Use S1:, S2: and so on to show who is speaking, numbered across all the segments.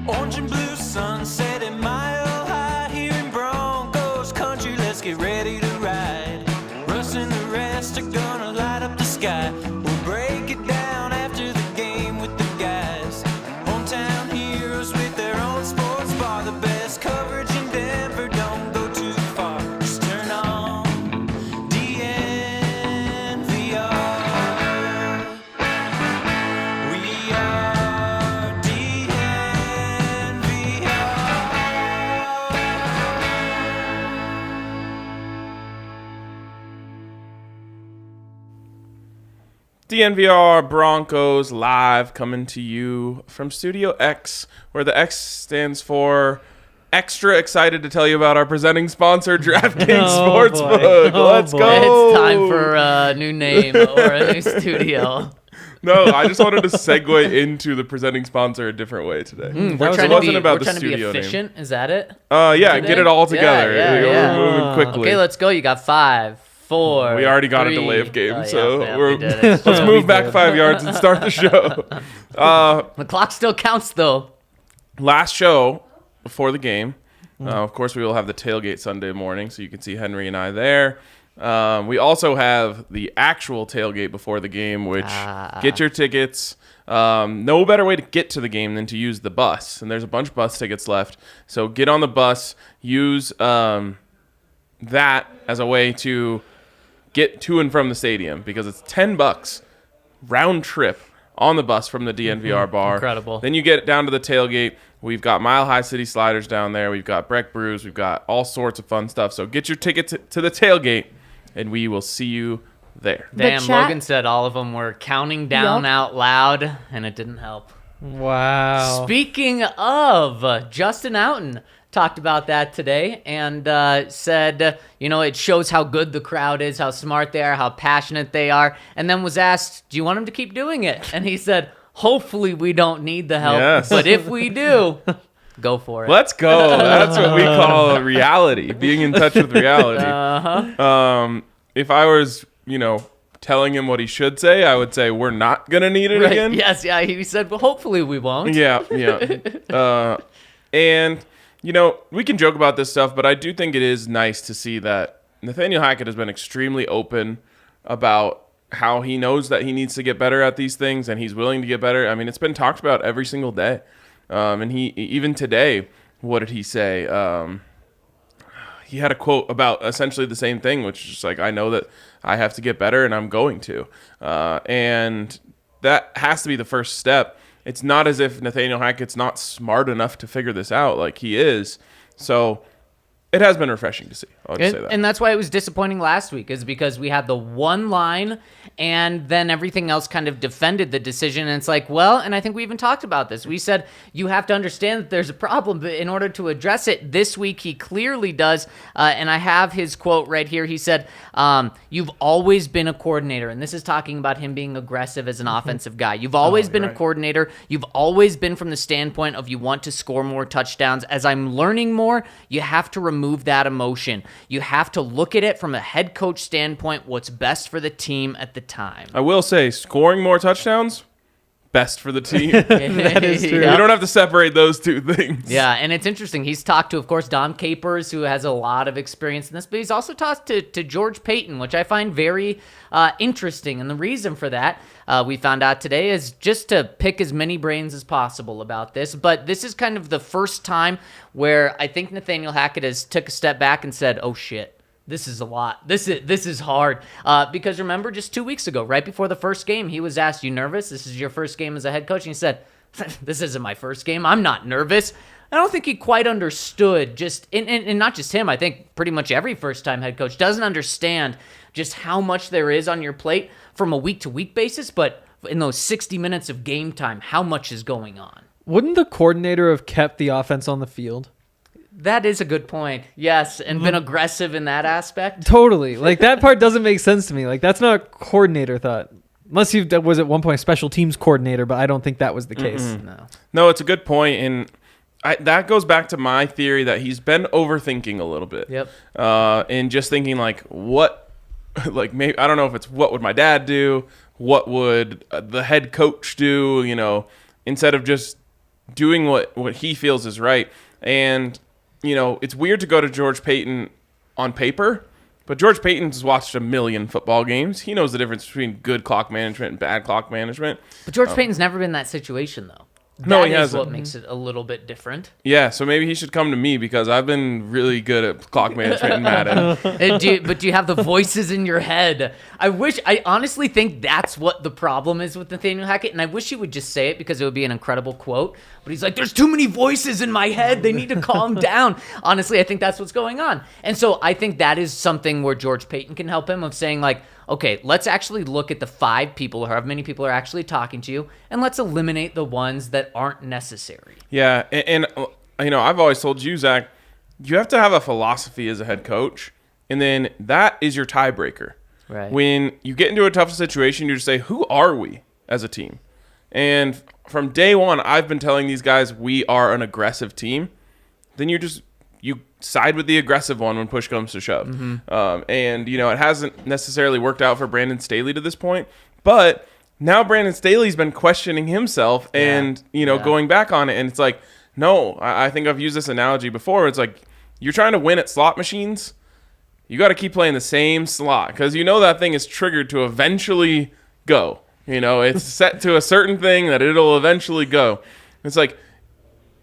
S1: Orange and blue sunset at Mile High here in Broncos country. Let's get ready to ride. Russ and the rest are gonna light up the sky. We'll break it down after the game with the guys. Hometown heroes with their own sports bar. The best coverage in Denver, don't go too far. Just turn on DNVR. We are
S2: DNVR Broncos live, coming to you from Studio X, where the X stands for extra excited to tell you about our presenting sponsor, DraftKings Sportsbook. Let's go.
S3: It's time for a new name or a new studio.
S2: No, I just wanted to segue into the presenting sponsor a different way today.
S3: We're trying to be efficient. Is that it?
S2: Yeah, get it all together.
S3: Yeah.
S2: We're moving quickly.
S3: Okay, let's go. You got 5, 4.
S2: We already got
S3: 3.
S2: a delay of game,
S3: we did it.
S2: let's move back 5 yards and start the show.
S3: The clock still counts, though.
S2: Last show before the game. Of course, we will have the tailgate Sunday morning, so you can see Henry and I there. We also have the actual tailgate before the game, which get your tickets. No better way to get to the game than to use the bus. And there's a bunch of bus tickets left. So get on the bus, use that as a way to get to and from the stadium, because it's $10 round trip on the bus from the DNVR bar.
S3: Incredible.
S2: Then you get down to the tailgate. We've got Mile High City sliders down there. We've got Breck Brews. We've got all sorts of fun stuff. So get your tickets to the tailgate, and we will see you there.
S3: Damn, Logan said all of them were counting down out loud, and it didn't help.
S4: Wow.
S3: Speaking of, Justin Outen talked about that today and said, it shows how good the crowd is, how smart they are, how passionate they are, and then was asked, do you want him to keep doing it? And he said, hopefully we don't need the help, but if we do, go for it.
S2: Let's go. That's what we call reality, being in touch with reality. If I was, telling him what he should say, I would say we're not going to need it again.
S3: Yes, yeah. He said, well, hopefully we won't.
S2: Yeah. And, we can joke about this stuff, but I do think it is nice to see that Nathaniel Hackett has been extremely open about how he knows that he needs to get better at these things, and he's willing to get better. I mean, it's been talked about every single day. And he, even today, what did he say? He had a quote about essentially the same thing, which is just like, I know that I have to get better and I'm going to. And that has to be the first step. It's not as if Nathaniel Hackett's not smart enough to figure this out, like he is. So it has been refreshing to see. I'll just say that.
S3: And that's why it was disappointing last week, is because we had the one line and then everything else kind of defended the decision. And it's like, well, and I think we even talked about this. We said you have to understand that there's a problem, but in order to address it this week, he clearly does. And I have his quote right here. He said, you've always been a coordinator. And this is talking about him being aggressive as an offensive guy. You've always been a coordinator. You've always been from the standpoint of you want to score more touchdowns. As I'm learning more, you have to remove that emotion. You have to look at it from a head coach standpoint, what's best for the team at the time.
S2: I will say, scoring more touchdowns, best for the team.
S3: That is true.
S2: You don't have to separate those two things.
S3: Yeah, and it's interesting. He's talked to, of course, Dom Capers, who has a lot of experience in this, but he's also talked to George Payton, which I find very interesting. And the reason for that, we found out today, is just to pick as many brains as possible about this. But this is kind of the first time where I think Nathaniel Hackett has took a step back and said, oh, shit. This is a lot. This is hard. Because remember, just 2 weeks ago, right before the first game, he was asked, you nervous? This is your first game as a head coach? And he said, this isn't my first game. I'm not nervous. I don't think he quite understood and not just him. I think pretty much every first-time head coach doesn't understand just how much there is on your plate from a week-to-week basis, but in those 60 minutes of game time, how much is going on?
S4: Wouldn't the coordinator have kept the offense on the field?
S3: That is a good point. Yes, and been aggressive in that aspect.
S4: Totally. Like, that part doesn't make sense to me. Like, that's not a coordinator thought. Unless you was at one point a special teams coordinator, but I don't think that was the case.
S2: No, it's a good point, and that goes back to my theory that he's been overthinking a little bit.
S3: Yep.
S2: And just thinking maybe I don't know if it's what would my dad do, what would the head coach do, instead of just doing what he feels is right. And, it's weird to go to George Paton on paper, but George Paton's watched a million football games. He knows the difference between good clock management and bad clock management.
S3: But George Paton's never been in that situation, though.
S2: No, he
S3: That is
S2: hasn't.
S3: what makes it a little bit different.
S2: Yeah, so maybe he should come to me because I've been really good at clock management in Madden.
S3: But do you have the voices in your head? I honestly think that's what the problem is with Nathaniel Hackett, and I wish he would just say it because it would be an incredible quote. But he's like, there's too many voices in my head. They need to calm down. Honestly, I think that's what's going on. And so I think that is something where George Paton can help him of saying like, okay, let's actually look at the 5 people or however many people are actually talking to you, and let's eliminate the ones that aren't necessary.
S2: Yeah, and I've always told you, Zach, you have to have a philosophy as a head coach, and then that is your tiebreaker.
S3: Right.
S2: When you get into a tough situation, you just say, who are we as a team? And from day one, I've been telling these guys we are an aggressive team. Then you side with the aggressive one when push comes to shove. Mm-hmm. And, it hasn't necessarily worked out for Brandon Staley to this point. But now Brandon Staley's been questioning himself and, going back on it. And it's like, no, I think I've used this analogy before. It's like you're trying to win at slot machines. You got to keep playing the same slot because that thing is triggered to eventually go. It's set to a certain thing that it'll eventually go. It's like,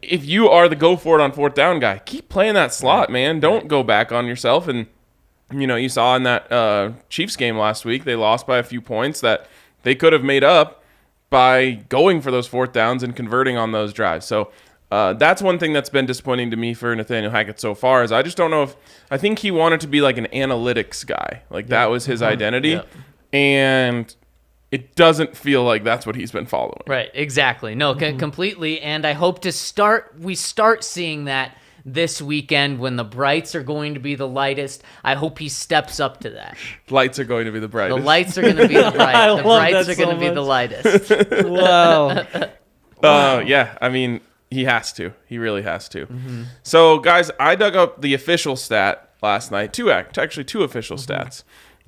S2: if you are the go for it on 4th down guy, keep playing that slot, man. Don't go back on yourself. And, you saw in that Chiefs game last week, they lost by a few points that they could have made up by going for those 4th downs and converting on those drives. So that's one thing that's been disappointing to me for Nathaniel Hackett so far is I just don't know I think he wanted to be like an analytics guy. Like that was his identity.
S3: Yep.
S2: And it doesn't feel like that's what he's been following.
S3: Right, exactly. No, completely. And I hope we start seeing that this weekend when the brights are going to be the lightest. I hope he steps up to that.
S2: Lights are going to be the brightest.
S3: The lights are going to be the brightest. The brights are going to be the lightest.
S4: Wow.
S2: Yeah, I mean, he has to. He really has to. Mm-hmm. So, guys, I dug up the official stat last night. Two official stats.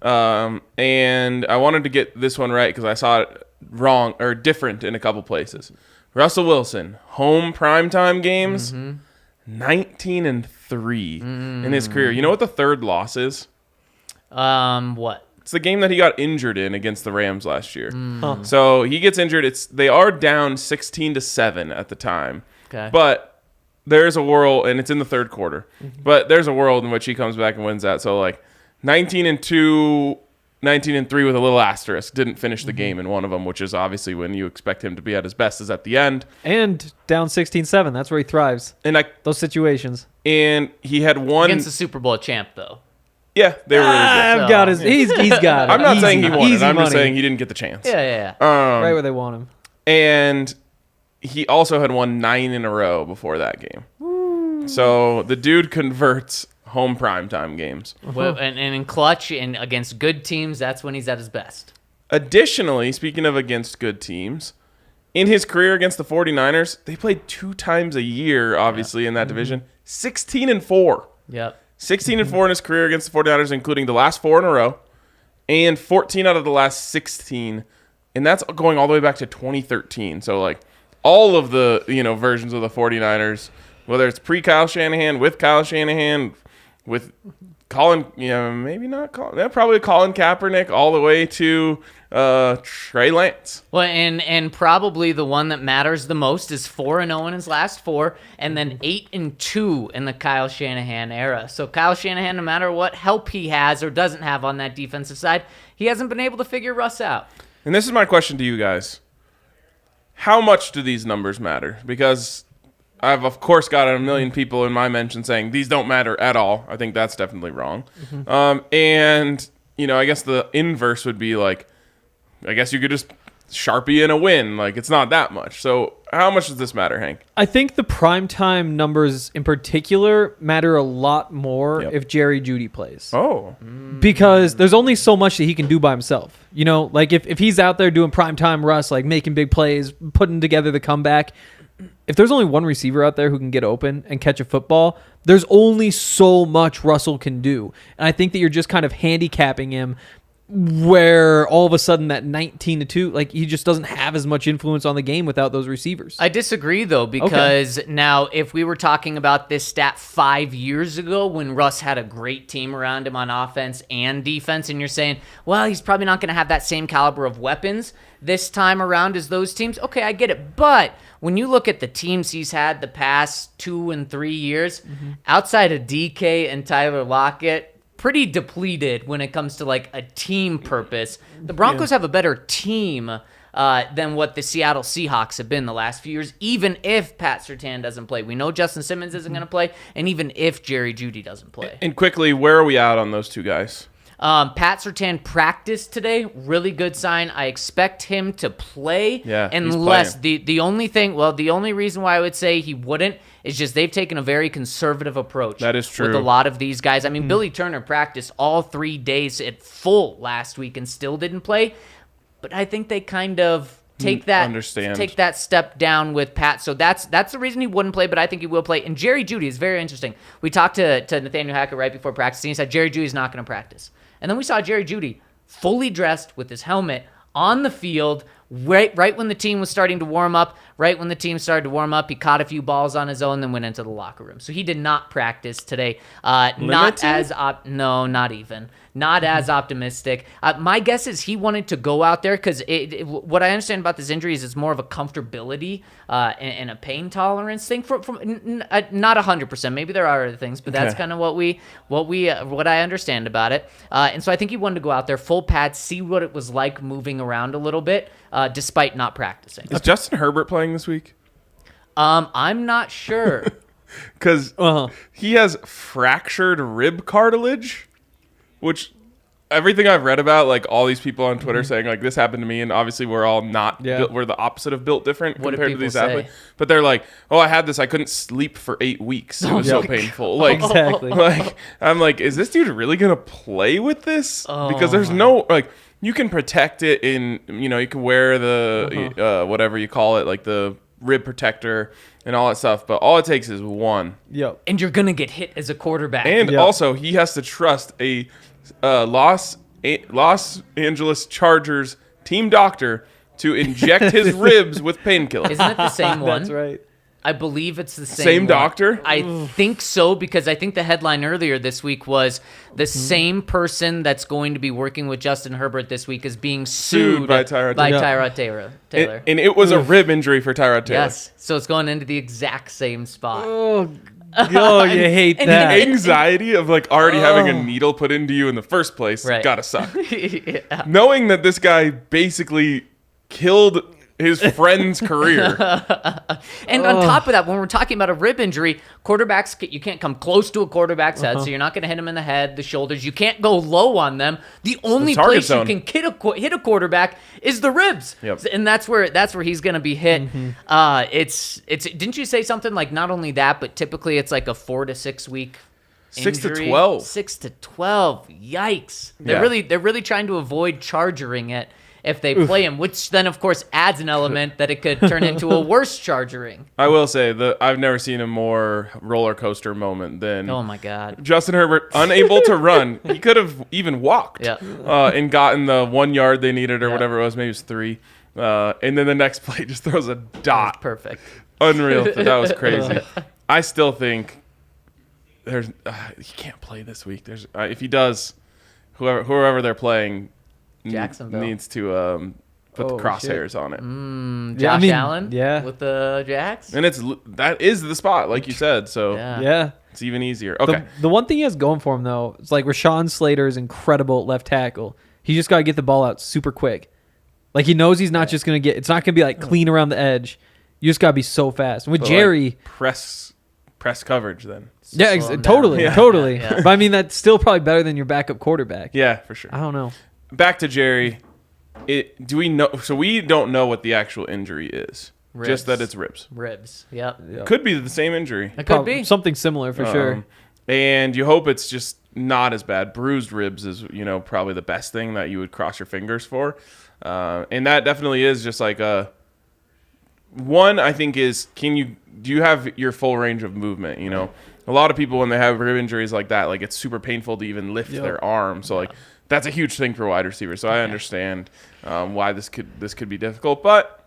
S2: And I wanted to get this one right because I saw it wrong or different in a couple places. Russell Wilson, home primetime games, 19-3 in his career. You know what the third loss is?
S3: What?
S2: It's the game that he got injured in against the Rams last year. So he gets injured. They are down 16-7 at the time.
S3: Okay.
S2: But there's a world, and it's in the third quarter. But there's a world in which he comes back and wins that. So 19-2, 19-3 with a little asterisk. Didn't finish the game in one of them, which is obviously when you expect him to be at his best is at the end.
S4: And down 16-7. That's where he thrives.
S2: And
S4: those situations.
S2: And he had one
S3: Against the Super Bowl champ, though.
S2: Yeah, they were really good.
S4: I've got he's got it.
S2: I'm not saying he won it.
S4: Easy
S2: I'm just
S4: money.
S2: saying he didn't get the chance.
S3: Yeah.
S4: Right where they want him.
S2: And he also had won 9 in a row before that game. So the dude converts home primetime games.
S3: Well, and in clutch and against good teams, that's when he's at his best.
S2: Additionally, speaking of against good teams, in his career against the 49ers, they played 2 times a year, obviously, in that division. 16-4.
S3: Yep.
S2: 16-4 in his career against the 49ers, including the last 4 in a row, and 14 out of the last 16. And that's going all the way back to 2013. So, all of the, versions of the 49ers, whether it's pre-Kyle Shanahan, with Kyle Shanahan, with Colin, maybe not Colin, probably Colin Kaepernick, all the way to Trey Lance.
S3: Well, and probably the one that matters the most is 4-0 in his last 4, and then 8-2 in the Kyle Shanahan era. So Kyle Shanahan, no matter what help he has or doesn't have on that defensive side, he hasn't been able to figure Russ out.
S2: And this is my question to you guys. How much do these numbers matter? Because I've, of course, got a million people in my mention saying these don't matter at all. I think that's definitely wrong. And, I guess the inverse would be I guess you could just Sharpie in a win. It's not that much. So how much does this matter, Hank?
S4: I think the primetime numbers in particular matter a lot more if Jerry Jeudy plays.
S2: Oh.
S4: Because there's only so much that he can do by himself. If he's out there doing primetime Russ, making big plays, putting together the comeback, if there's only one receiver out there who can get open and catch a football, there's only so much Russell can do. And I think that you're just kind of handicapping him where all of a sudden that 19-2, like he just doesn't have as much influence on the game without those receivers.
S3: I disagree, though, because now if we were talking about this stat 5 years ago when Russ had a great team around him on offense and defense, and you're saying, well, he's probably not going to have that same caliber of weapons this time around as those teams. Okay, I get it. But when you look at the teams he's had the past 2 and 3 years, outside of DK and Tyler Lockett, pretty depleted when it comes to like a team purpose. The Broncos have a better team than what the Seattle Seahawks have been the last few years, even if Pat Surtain doesn't play. We know Justin Simmons isn't going to play, and even if Jerry Jeudy doesn't play.
S2: And quickly, where are we at on those two guys?
S3: Pat Surtain practiced today. Really good sign. I expect him to play.
S2: Yeah,
S3: unless the only thing, the only reason why I would say he wouldn't is just they've taken a very conservative approach.
S2: That is true.
S3: With a lot of these guys. I mean, Billy Turner practiced all 3 days at full last week and still didn't play. But I think they kind of take that step down with Pat. So that's the reason he wouldn't play, but I think he will play. And Jerry Jeudy is very interesting. We talked to Nathaniel Hackett right before practice, and he said Jerry Jeudy's not going to practice. And then we saw Jerry Jeudy fully dressed with his helmet on the field right when the team was starting to warm up. Right when the team started to warm up, he caught a few balls on his own, then went into the locker room. So he did not practice today. Not as optimistic. My guess is he wanted to go out there because what I understand about this injury is it's more of a comfortability and a pain tolerance thing. From not 100%. Maybe there are other things, but that's kind of what I understand about it. And so I think he wanted to go out there full pads, see what it was like moving around a little bit, despite not practicing.
S2: Is Justin Herbert playing this week?
S3: I'm not sure.
S2: Because he has fractured rib cartilage, which everything I've read about, like all these people on Twitter saying like this happened to me, and obviously we're all not built, we're the opposite of built different compared to these athletes. But they're like, oh, I had this, I couldn't sleep for 8 weeks. It was so painful. Like
S4: exactly.
S2: Like I'm like, is this dude really gonna play with this? Because there's no like. You can protect it in, you can wear the, whatever you call it, like the rib protector and all that stuff. But all it takes is one.
S4: Yep.
S3: And you're going to get hit as a quarterback.
S2: And also, he has to trust a Los Angeles Chargers team doctor to inject his ribs with painkillers.
S3: Isn't it the same one?
S4: That's right.
S3: I believe it's the
S2: same doctor.
S3: I think so, because I think the headline earlier this week was the same person that's going to be working with Justin Herbert this week is being sued
S2: by Tyrod
S3: Taylor.
S2: And it was a rib injury for Tyrod Taylor.
S3: Yes, so it's going into the exact same spot.
S4: Oh, you hate that.
S2: Anxiety of like already having a needle put into you in the first place gotta suck.
S3: Yeah.
S2: Knowing that this guy basically killed his friend's career.
S3: And on top of that, when we're talking about a rib injury, quarterbacks, you can't come close to a quarterback's head, so you're not going to hit him in the head, the shoulders. You can't go low on them. The only place you can hit a quarterback is the ribs.
S2: Yep.
S3: And that's where he's going to be hit. It's didn't you say something like not only that, but typically it's like a 4 to 6 week
S2: 6 to
S3: injury?
S2: 12.
S3: 6 to 12. Yikes. They're really trying to avoid chargering it if they play him, which then, of course, adds an element that it could turn into a worse chargering.
S2: I will say that I've never seen a more roller coaster moment than
S3: Oh, my God.
S2: Justin Herbert, unable to run. He could have even walked and gotten the 1 yard they needed or whatever it was. Maybe it was 3. And then the next play just throws a dot.
S3: Perfect.
S2: Unreal. That was crazy. I still think he can't play this week. There's if he does, whoever they're playing
S3: Jacksonville
S2: needs to put the crosshairs on it.
S3: Josh Allen with the Jacks.
S2: And that is the spot, like you said. So it's even easier. Okay.
S4: The one thing he has going for him, though, is like Rashawn Slater is incredible at left tackle. He just got to get the ball out super quick. Like he knows he's not just going to it's not going to be like clean around the edge. You just got to be so fast. And with Jerry.
S2: Like press coverage then.
S4: Yeah, totally. Yeah. But I mean, that's still probably better than your backup quarterback.
S2: Yeah, for sure.
S4: I don't know.
S2: Back to Jerry. Do we know? So we don't know what the actual injury is.
S3: Ribs.
S2: Just that it's ribs.
S3: Ribs. Yep.
S2: Could be the same injury.
S3: It could be
S4: something similar for sure.
S2: And you hope it's just not as bad. Bruised ribs is probably the best thing that you would cross your fingers for. And that definitely is just like one. I think is do you have your full range of movement? A lot of people when they have rib injuries like that, like it's super painful to even lift their arm. So like that's a huge thing for wide receivers. So I understand why this could be difficult, but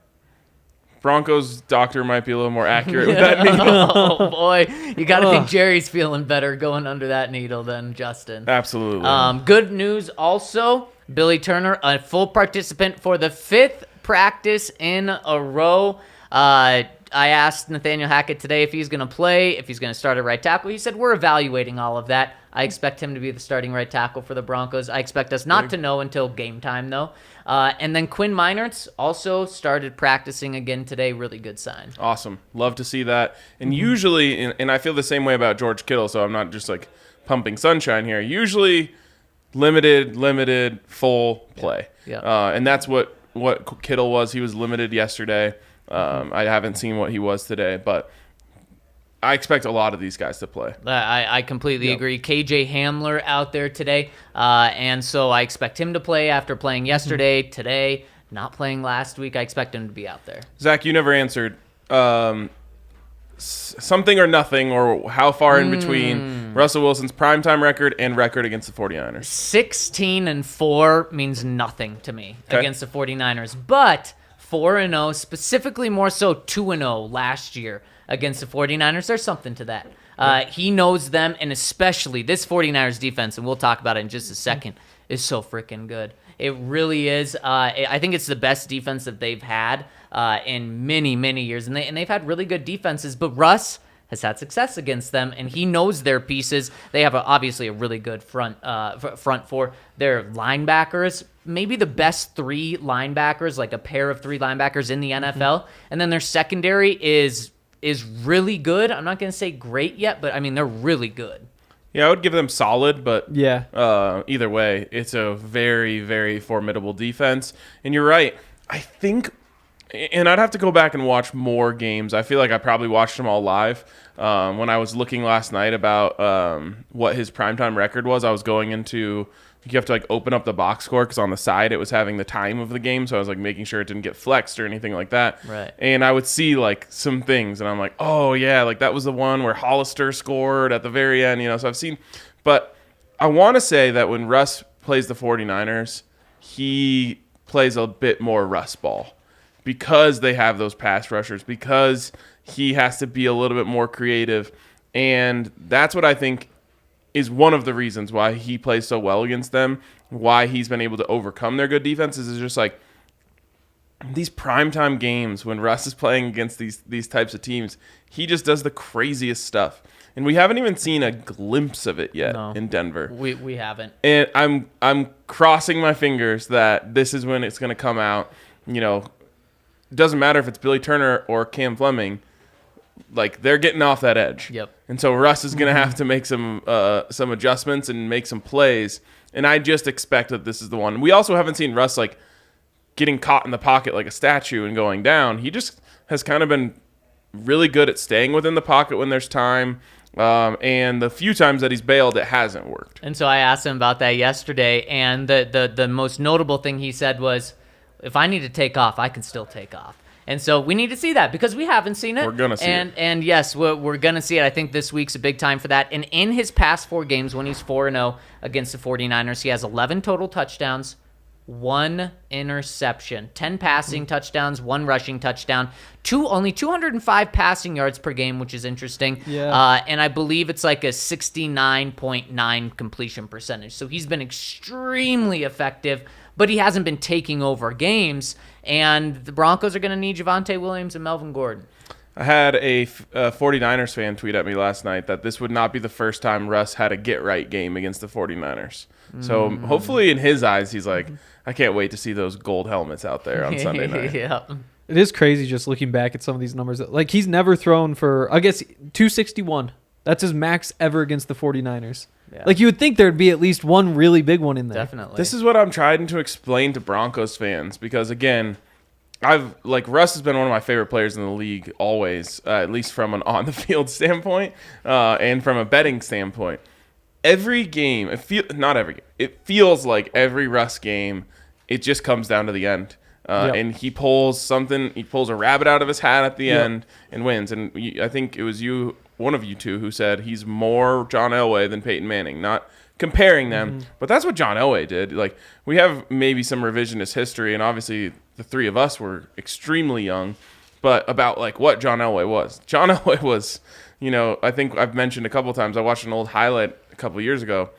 S2: Broncos doctor might be a little more accurate with that needle.
S3: Oh boy, you got to think Jerry's feeling better going under that needle than Justin.
S2: Absolutely.
S3: Good news also, Billy Turner, a full participant for the 5th practice in a row. I asked Nathaniel Hackett today if he's going to play, if he's going to start at right tackle. He said, we're evaluating all of that. I expect him to be the starting right tackle for the Broncos. I expect us not to know until game time, though. And then Quinn Meinerz also started practicing again today. Really good sign.
S2: Awesome. Love to see that. And usually, and I feel the same way about George Kittle, so I'm not just like pumping sunshine here. Usually limited, full play.
S3: Yeah.
S2: And that's what Kittle was. He was limited yesterday. I haven't seen what he was today, but I expect a lot of these guys to play.
S3: I completely agree. KJ Hamler out there today, and so I expect him to play after playing yesterday, today, not playing last week. I expect him to be out there.
S2: Zach, you never answered something or nothing, or how far in between Russell Wilson's primetime record and record against the 49ers.
S3: 16-4 means nothing to me against the 49ers, but 4-0, specifically more so 2-0 last year against the 49ers. There's something to that. He knows them, and especially this 49ers defense, and we'll talk about it in just a second, is so freaking good. It really is. I think it's the best defense that they've had in many, many years, and they've had really good defenses, but Russ has had success against them, and he knows their pieces. They have obviously a really good front for their linebackers, maybe the best 3 linebackers, like a pair of 3 linebackers in the NFL, and then their secondary is really good. I'm not going to say great yet, but I mean, they're really good.
S2: Yeah, I would give them solid, but
S4: Yeah.
S2: Either way, it's a very, very formidable defense. And you're right. I think, and I'd have to go back and watch more games. I feel like I probably watched them all live. When I was looking last night about what his primetime record was, I was going into, you have to like open up the box score because on the side it was having the time of the game, so I was like making sure it didn't get flexed or anything like that.
S3: Right.
S2: And I would see like some things, and I'm like, oh yeah, like that was the one where Hollister scored at the very end, So I've seen, but I want to say that when Russ plays the 49ers, he plays a bit more Russ ball because they have those pass rushers, because he has to be a little bit more creative, and that's what I think is one of the reasons why he plays so well against them, why he's been able to overcome their good defenses, is just like these primetime games when Russ is playing against these types of teams, he just does the craziest stuff. And we haven't even seen a glimpse of it yet in Denver.
S3: We haven't.
S2: And I'm crossing my fingers that this is when it's going to come out. It doesn't matter if it's Billy Turner or Cam Fleming. Like, they're getting off that edge.
S3: Yep.
S2: And so Russ is going to have to make some adjustments and make some plays. And I just expect that this is the one. We also haven't seen Russ, like, getting caught in the pocket like a statue and going down. He just has kind of been really good at staying within the pocket when there's time. And the few times that he's bailed, it hasn't worked.
S3: And so I asked him about that yesterday, and the most notable thing he said was, if I need to take off, I can still take off. And so we need to see that because we haven't seen it.
S2: We're going to see it.
S3: And yes, we're going to see it. I think this week's a big time for that. And in his past 4 games, when he's 4-0 against the 49ers, he has 11 total touchdowns, 1 interception, 10 passing touchdowns, 1 rushing touchdown, only 205 passing yards per game, which is interesting.
S4: Yeah.
S3: And I believe it's like a 69.9 completion percentage. So he's been extremely effective, but he hasn't been taking over games. And the Broncos are going to need Javonte Williams and Melvin Gordon.
S2: I had a 49ers fan tweet at me last night that this would not be the first time Russ had a get-right game against the 49ers. So hopefully in his eyes, he's like, I can't wait to see those gold helmets out there on Sunday night.
S3: Yeah.
S4: It is crazy just looking back at some of these numbers. Like, he's never thrown for, I guess, 261. That's his max ever against the 49ers.
S3: Yeah.
S4: Like, you would think there'd be at least one really big one in there.
S3: Definitely.
S2: This is what I'm trying to explain to Broncos fans because, again, Russ has been one of my favorite players in the league always, at least from an on-the-field standpoint and from a betting standpoint. Every game, not every game, it feels like every Russ game, it just comes down to the end. And he pulls a rabbit out of his hat at the end and wins. And I think it was one of you two who said he's more John Elway than Peyton Manning. Not comparing them. But that's what John Elway did. Like, we have maybe some revisionist history, and obviously the three of us were extremely young, but about like what John Elway was. John Elway was, I think I've mentioned a couple of times, I watched an old highlight a couple of years ago.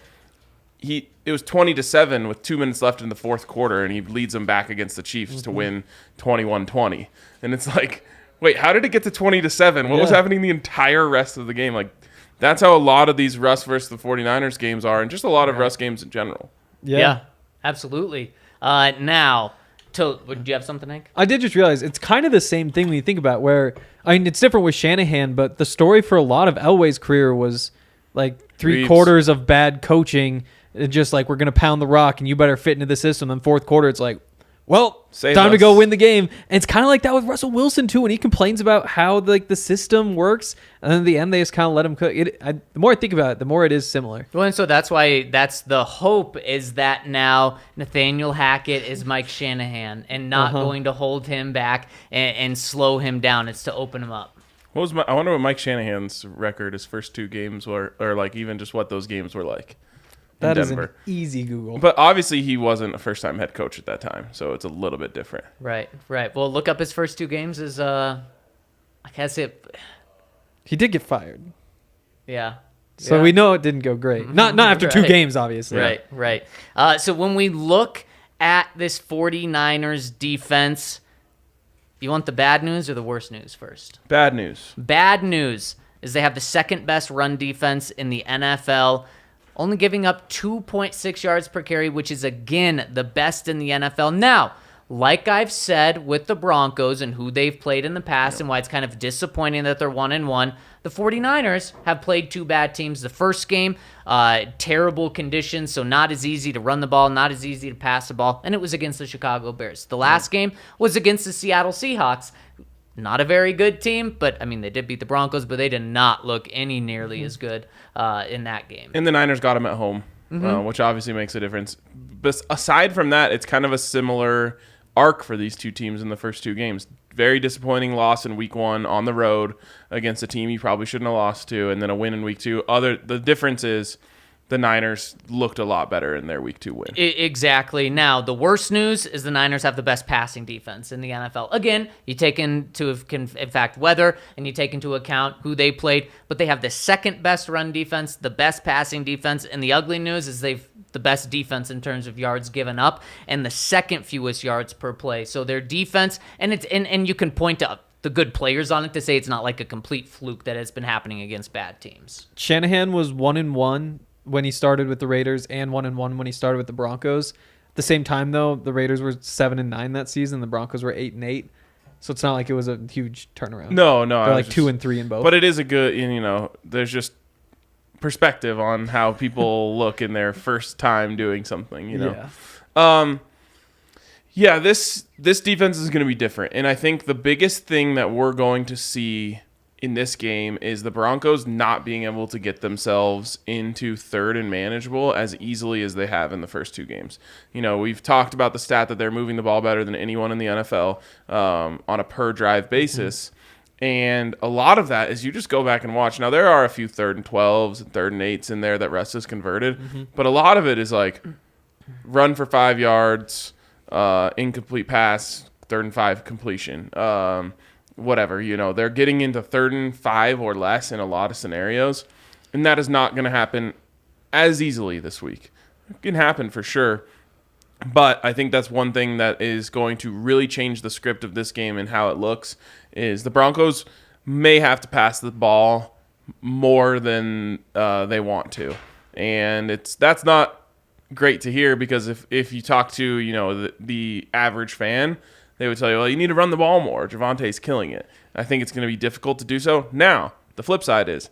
S2: It was 20-7 with 2 minutes left in the fourth quarter, and he leads them back against the Chiefs to win 21-20. And it's like, wait, how did it get to 20-7? What was happening the entire rest of the game? Like, that's how a lot of these Russ versus the 49ers games are, and just a lot of Russ games in general.
S3: Yeah, absolutely. Now, do you have something, Hank?
S4: I did just realize it's kind of the same thing when you think about where, it's different with Shanahan, but the story for a lot of Elway's career was like three-quarters of bad coaching. It's just like, we're going to pound the rock and you better fit into the system. And fourth quarter, it's like, well, time to go win the game. And it's kind of like that with Russell Wilson, too, when he complains about how the system works. And then at the end, they just kind of let him cook. The more I think about it, the more it is similar.
S3: Well, and so that's why that's the hope, is that now Nathaniel Hackett is Mike Shanahan and not going to hold him back and slow him down. It's to open him up.
S2: I wonder what Mike Shanahan's record, his first 2 games were, or like even just what those games were like.
S4: That is an easy Google.
S2: But obviously he wasn't a first-time head coach at that time, so it's a little bit different.
S3: Right. Well, look up his first 2 games. I guess
S4: he did get fired.
S3: Yeah.
S4: So we know it didn't go great. Not after 2 games, obviously.
S3: Right. So when we look at this 49ers defense, you want the bad news or the worst news first?
S2: Bad news.
S3: Bad news is they have the second best run defense in the NFL, only giving up 2.6 yards per carry, which is, again, the best in the NFL. Now, like I've said with the Broncos and who they've played in the past and why it's kind of disappointing that they're 1-1, the 49ers have played 2 bad teams. The first game, terrible conditions, so not as easy to run the ball, not as easy to pass the ball, and it was against the Chicago Bears. The last game was against the Seattle Seahawks. Not a very good team, but, they did beat the Broncos, but they did not look any nearly as good in that game.
S2: And the Niners got them at home, which obviously makes a difference. But aside from that, it's kind of a similar arc for these 2 teams in the first 2 games. Very disappointing loss in week 1 on the road against a team you probably shouldn't have lost to, and then a win in week 2. The difference is the Niners looked a lot better in their week 2 win.
S3: Exactly. Now, the worst news is the Niners have the best passing defense in the NFL. Again, you take into, in fact, weather, and you take into account who they played, but they have the second best run defense, the best passing defense, and the ugly news is they've the best defense in terms of yards given up and the second fewest yards per play. So their defense, and you can point to the good players on it to say it's not like a complete fluke that has been happening against bad teams.
S4: Shanahan was 1-1 when he started with the Raiders and 1-1 when he started with the Broncos. At the same time, though, the Raiders were 7-9 that season. The Broncos were 8-8. So it's not like it was a huge turnaround.
S2: No.
S4: They're like 2-3 in both.
S2: But it is a good, there's just perspective on how people look in their first time doing something, Yeah, this defense is going to be different. And I think the biggest thing that we're going to see in this game is the Broncos not being able to get themselves into third and manageable as easily as they have in the first 2 games. We've talked about the stat that they're moving the ball better than anyone in the NFL on a per drive basis. And a lot of that is you just go back and watch. Now, there are a few 3rd and 12s and 3rd and 8s in there that Russ has converted. But a lot of it is like run for 5 yards, incomplete pass, 3rd and 5 completion. Whatever, they're getting into 3rd and 5 or less in a lot of scenarios. And that is not going to happen as easily this week. It can happen for sure. But I think that's one thing that is going to really change the script of this game and how it looks is the Broncos may have to pass the ball more than they want to. And that's not great to hear because if you talk to, the average fan, they would tell you, well, you need to run the ball more. Javonte's killing it. I think it's going to be difficult to do so. Now, the flip side is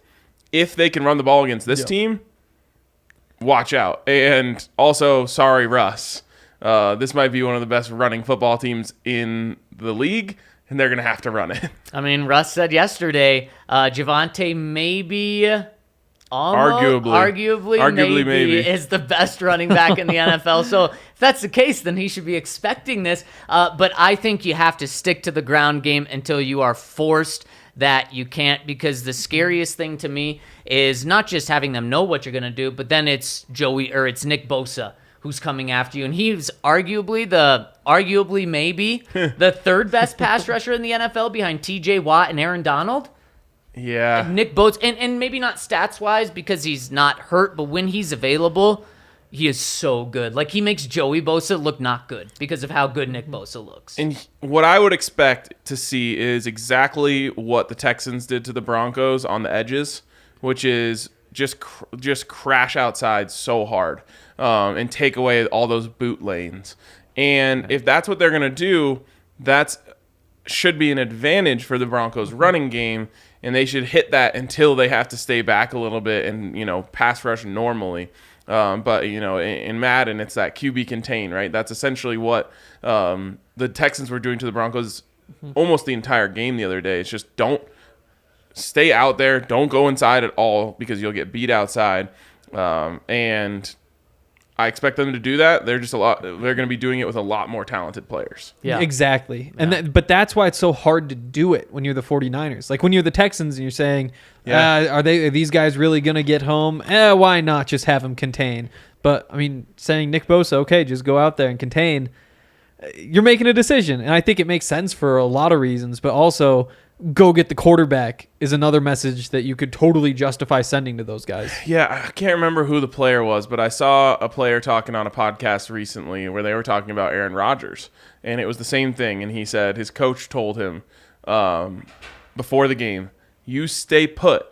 S2: if they can run the ball against this team, watch out. And also, sorry, Russ. This might be one of the best running football teams in the league, and they're going to have to run it.
S3: Russ said yesterday, Javonte maybe, arguably maybe is the best running back in the NFL. So if that's the case, then he should be expecting this. But I think you have to stick to the ground game until you are forced that you can't, because the scariest thing to me is not just having them know what you're going to do, but then it's it's Nick Bosa who's coming after you. And he's arguably maybe the third best pass rusher in the NFL behind TJ Watt and Aaron Donald.
S2: Yeah.
S3: Nick Bosa, and maybe not stats-wise because he's not hurt, but when he's available, he is so good. Like, he makes Joey Bosa look not good because of how good Nick Bosa looks.
S2: And what I would expect to see is exactly what the Texans did to the Broncos on the edges, which is just crash outside so hard and take away all those boot lanes. And if that's what they're going to do, that should be an advantage for the Broncos running game, and they should hit that until they have to stay back a little bit and, pass rush normally. But, in Madden, it's that QB contain, right? That's essentially what the Texans were doing to the Broncos almost the entire game the other day. It's just don't stay out there. Don't go inside at all because you'll get beat outside. And I expect them to do that. They're going to be doing it with a lot more talented players.
S4: Yeah, exactly. And but that's why it's so hard to do it when you're the 49ers. Like when you're the Texans and you're saying, are these guys really going to get home? Why not just have them contain? But I mean, saying Nick Bosa, okay, just go out there and contain. You're making a decision, and I think it makes sense for a lot of reasons, but also go get the quarterback is another message that you could totally justify sending to those guys.
S2: Yeah, I can't remember who the player was, but I saw a player talking on a podcast recently where they were talking about Aaron Rodgers, and it was the same thing. And he said his coach told him before the game, you stay put.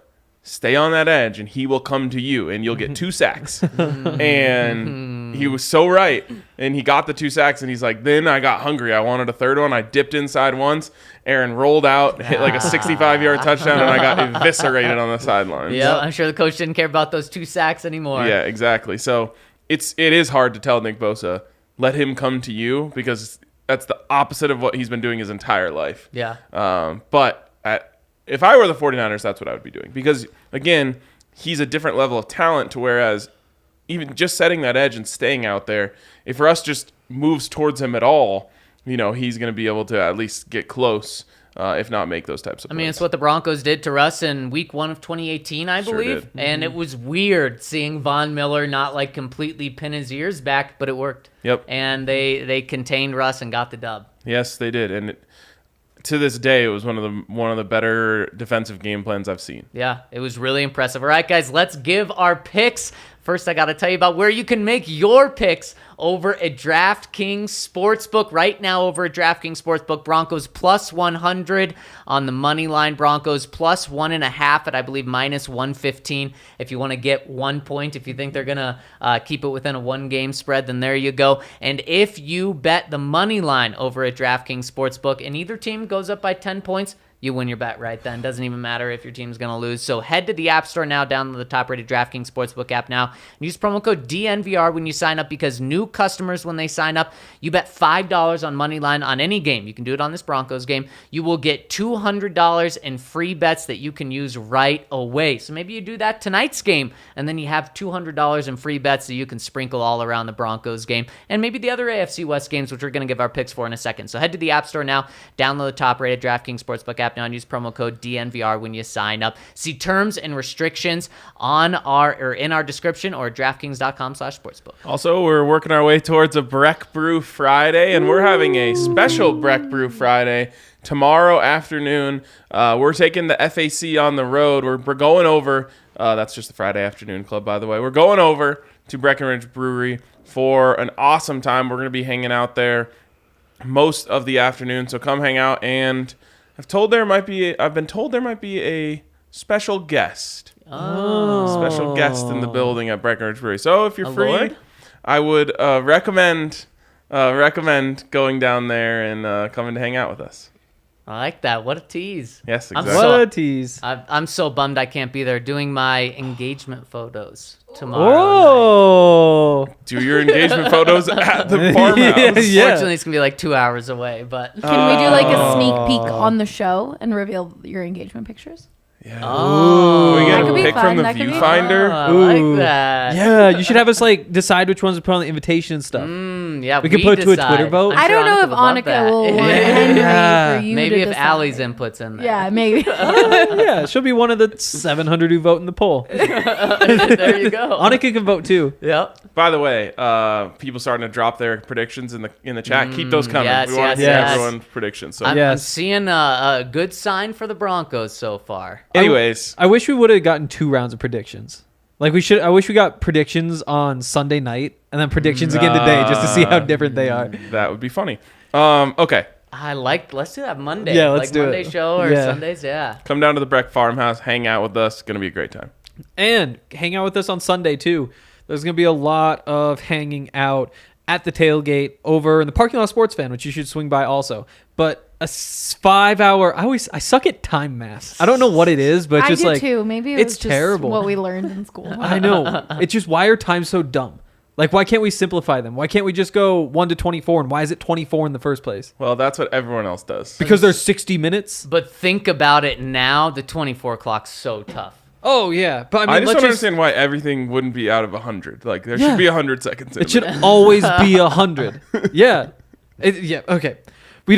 S2: Stay on that edge, and he will come to you, and you'll get 2 sacks. And he was so right. And he got the 2 sacks, and he's like, then I got hungry. I wanted a third one. I dipped inside once. Aaron rolled out, hit like a 65-yard touchdown, and I got eviscerated on the sideline.
S3: Yeah, I'm sure the coach didn't care about those 2 sacks anymore.
S2: Yeah, exactly. So it is hard to tell Nick Bosa, let him come to you, because that's the opposite of what he's been doing his entire life.
S3: Yeah.
S2: But if I were the 49ers, that's what I would be doing. Because, again, he's a different level of talent to whereas even just setting that edge and staying out there, if Russ just moves towards him at all, he's going to be able to at least get close, if not make those types of plays.
S3: I mean, it's what the Broncos did to Russ in week 1 of 2018, I believe.
S2: Did.
S3: And it was weird seeing Von Miller not like completely pin his ears back, but it worked.
S2: Yep.
S3: And they contained Russ and got the dub.
S2: Yes, they did. And to this day, it was one of the better defensive game plans I've seen.
S3: Yeah, it was really impressive. All right, guys, let's give our picks. First, I got to tell you about where you can make your picks over at DraftKings Sportsbook. Right now, over at DraftKings Sportsbook, Broncos plus 100 on the money line. Broncos plus 1.5 at, I believe, minus 115. If you want to get 1 point, if you think they're going to keep it within a one-game spread, then there you go. And if you bet the money line over at DraftKings Sportsbook and either team goes up by 10 points, you win your bet right then. Doesn't even matter if your team's going to lose. So head to the App Store now, download the top-rated DraftKings Sportsbook app now, and use promo code DNVR when you sign up, because new customers, when they sign up, you bet $5 on Moneyline on any game. You can do it on this Broncos game. You will get $200 in free bets that you can use right away. So maybe you do that tonight's game, and then you have $200 in free bets that you can sprinkle all around the Broncos game, and maybe the other AFC West games, which we're going to give our picks for in a second. So head to the App Store now, download the top-rated DraftKings Sportsbook app now, and use promo code DNVR when you sign up. See terms and restrictions in our description or DraftKings.com/sportsbook.
S2: Also, we're working our way towards a Breck Brew Friday, and we're having a special Breck Brew Friday tomorrow afternoon. We're taking the FAC on the road. We're going over. That's just the Friday afternoon club, by the way. We're going over to Breckenridge Brewery for an awesome time. We're going to be hanging out there most of the afternoon, so come hang out. And I've been told there might be a special guest. Special guest in the building at Breckenridge Brewery. So if you're free,
S3: Lord?
S2: I would recommend going down there and coming to hang out with us.
S3: I like that. What a tease.
S2: Yes, exactly.
S4: What a tease.
S3: I'm so bummed I can't be there doing my engagement photos tomorrow night.
S4: Oh.
S2: Do your engagement photos at the farmhouse.
S4: Yeah.
S3: Fortunately, it's going to be like 2 hours away, but...
S5: Can we do like a sneak peek on the show and reveal your engagement pictures?
S2: Yeah.
S3: Oh.
S2: Can we get
S5: That
S2: a
S5: could be
S2: pic
S5: fun.
S2: from the
S5: That could be
S2: viewfinder?
S3: I like that.
S4: Yeah, you should have us like decide which ones to put on the invitation and stuff.
S3: Yeah,
S4: We could put it to a
S3: decide.
S4: Twitter vote.
S3: I'm
S5: I
S3: sure
S5: don't know if
S3: would love
S5: Annika
S3: that.
S5: will want
S4: Yeah.
S5: Henry for you
S3: Maybe
S5: to
S3: if
S5: decide.
S3: Allie's input's in there.
S5: Yeah, maybe.
S4: Yeah, she'll be one of the 700 who vote in the poll.
S3: There you go.
S4: Annika can vote too.
S3: Yep.
S2: By the way, people starting to drop their predictions in the chat. Keep those coming.
S3: yes,
S2: we want to see
S3: yes.
S2: everyone's predictions. So,
S3: I'm
S4: Yes.
S3: seeing a good sign for the Broncos so far.
S2: anyways,
S4: I wish we would have gotten 2 rounds of predictions. Like I wish we got predictions on Sunday night and then predictions again today just to see how different they are.
S2: that would be funny. Okay.
S3: Let's do that Monday.
S4: Yeah, let's
S3: like
S4: do
S3: Monday
S4: it.
S3: show or
S4: Yeah.
S3: Sundays. Yeah.
S2: Come down to the Breck Farmhouse. Hang out with us. Going to be a great time.
S4: And hang out with us on Sunday too. There's going to be a lot of hanging out at the tailgate over in the parking lot Sports Fan, which you should swing by also. But a 5-hour, I suck at time math. I don't know what it is, but it's
S5: I
S4: just
S5: do
S4: like
S5: too. Maybe it
S4: it's
S5: was just
S4: terrible.
S5: what we learned in school.
S4: I know. It's just, why are times so dumb? Like, why can't we simplify them? Why can't we just go 1 to 24? And why is it 24 in the first place?
S2: Well, that's what everyone else does.
S4: Because there's 60 minutes?
S3: But think about it now. The 24 clock's so tough.
S4: Oh, yeah. But I mean,
S2: I just
S4: let's
S2: don't understand why everything wouldn't be out of 100. Like, there
S4: Yeah.
S2: should be 100 seconds in
S4: It should
S2: there.
S4: always be 100. Yeah. Yeah. Okay. I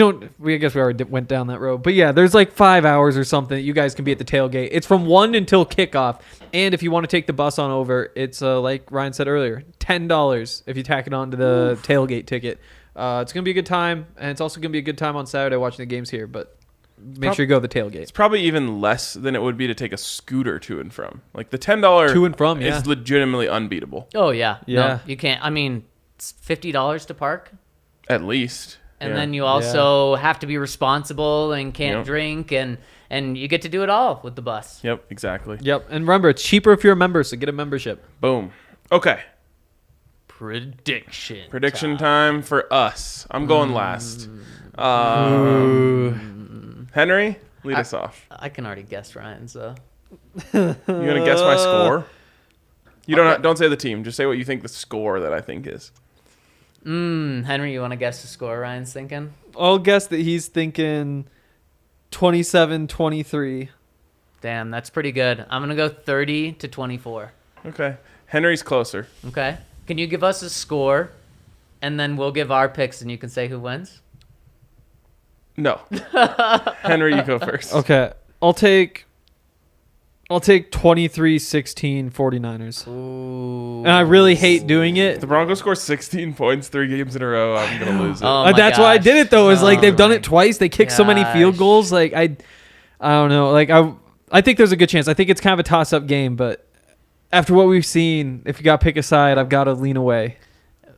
S4: guess we already went down that road. But yeah, there's like 5 hours or something that you guys can be at the tailgate. It's from 1 until kickoff. And if you want to take the bus on over, it's like Ryan said earlier, $10 if you tack it on to the tailgate ticket. It's going to be a good time. And it's also going to be a good time on Saturday watching the games here. But make sure you go to the tailgate.
S2: It's probably even less than it would be to take a scooter to and from. Like, the $10
S4: To and from, yeah.
S2: is legitimately unbeatable.
S3: Oh yeah.
S4: Yeah.
S3: No, you can't. I mean, it's $50 to park.
S2: At least.
S3: And
S2: Yeah.
S3: then you also have to be responsible and can't
S2: Yep.
S3: drink, and you get to do it all with the bus.
S2: Yep, exactly.
S4: Yep. And remember, it's cheaper if you're a member, so get a membership.
S2: Boom. Okay.
S3: Prediction
S2: Time for us. I'm going last. Henry, lead us off.
S3: I can already guess Ryan, so
S2: You gonna guess my score? You don't say the team. Just say what you think the score that I think is.
S3: Henry, you want to guess the score Ryan's thinking?
S4: I'll guess that he's thinking 27-23.
S3: Damn, that's pretty good. I'm gonna go 30-24.
S2: Okay. Henry's closer.
S3: Okay. Can you give us a score, and then we'll give our picks, and you can say who wins?
S2: No. Henry, you go first.
S4: Okay. I'll take 23-16 49ers.
S3: Ooh.
S4: And I really hate doing
S2: If
S4: it.
S2: the Broncos score 16 points 3 games in a row, I'm going to lose it.
S3: Oh my
S4: That's why I
S3: gosh.
S4: did it though. Is like they've done
S3: my
S4: it twice. They kick so many field
S3: gosh.
S4: goals. Like I don't know. Like I think there's a good chance. I think it's kind of a toss-up game, but after what we've seen, if you got to pick a side, I've got to lean away.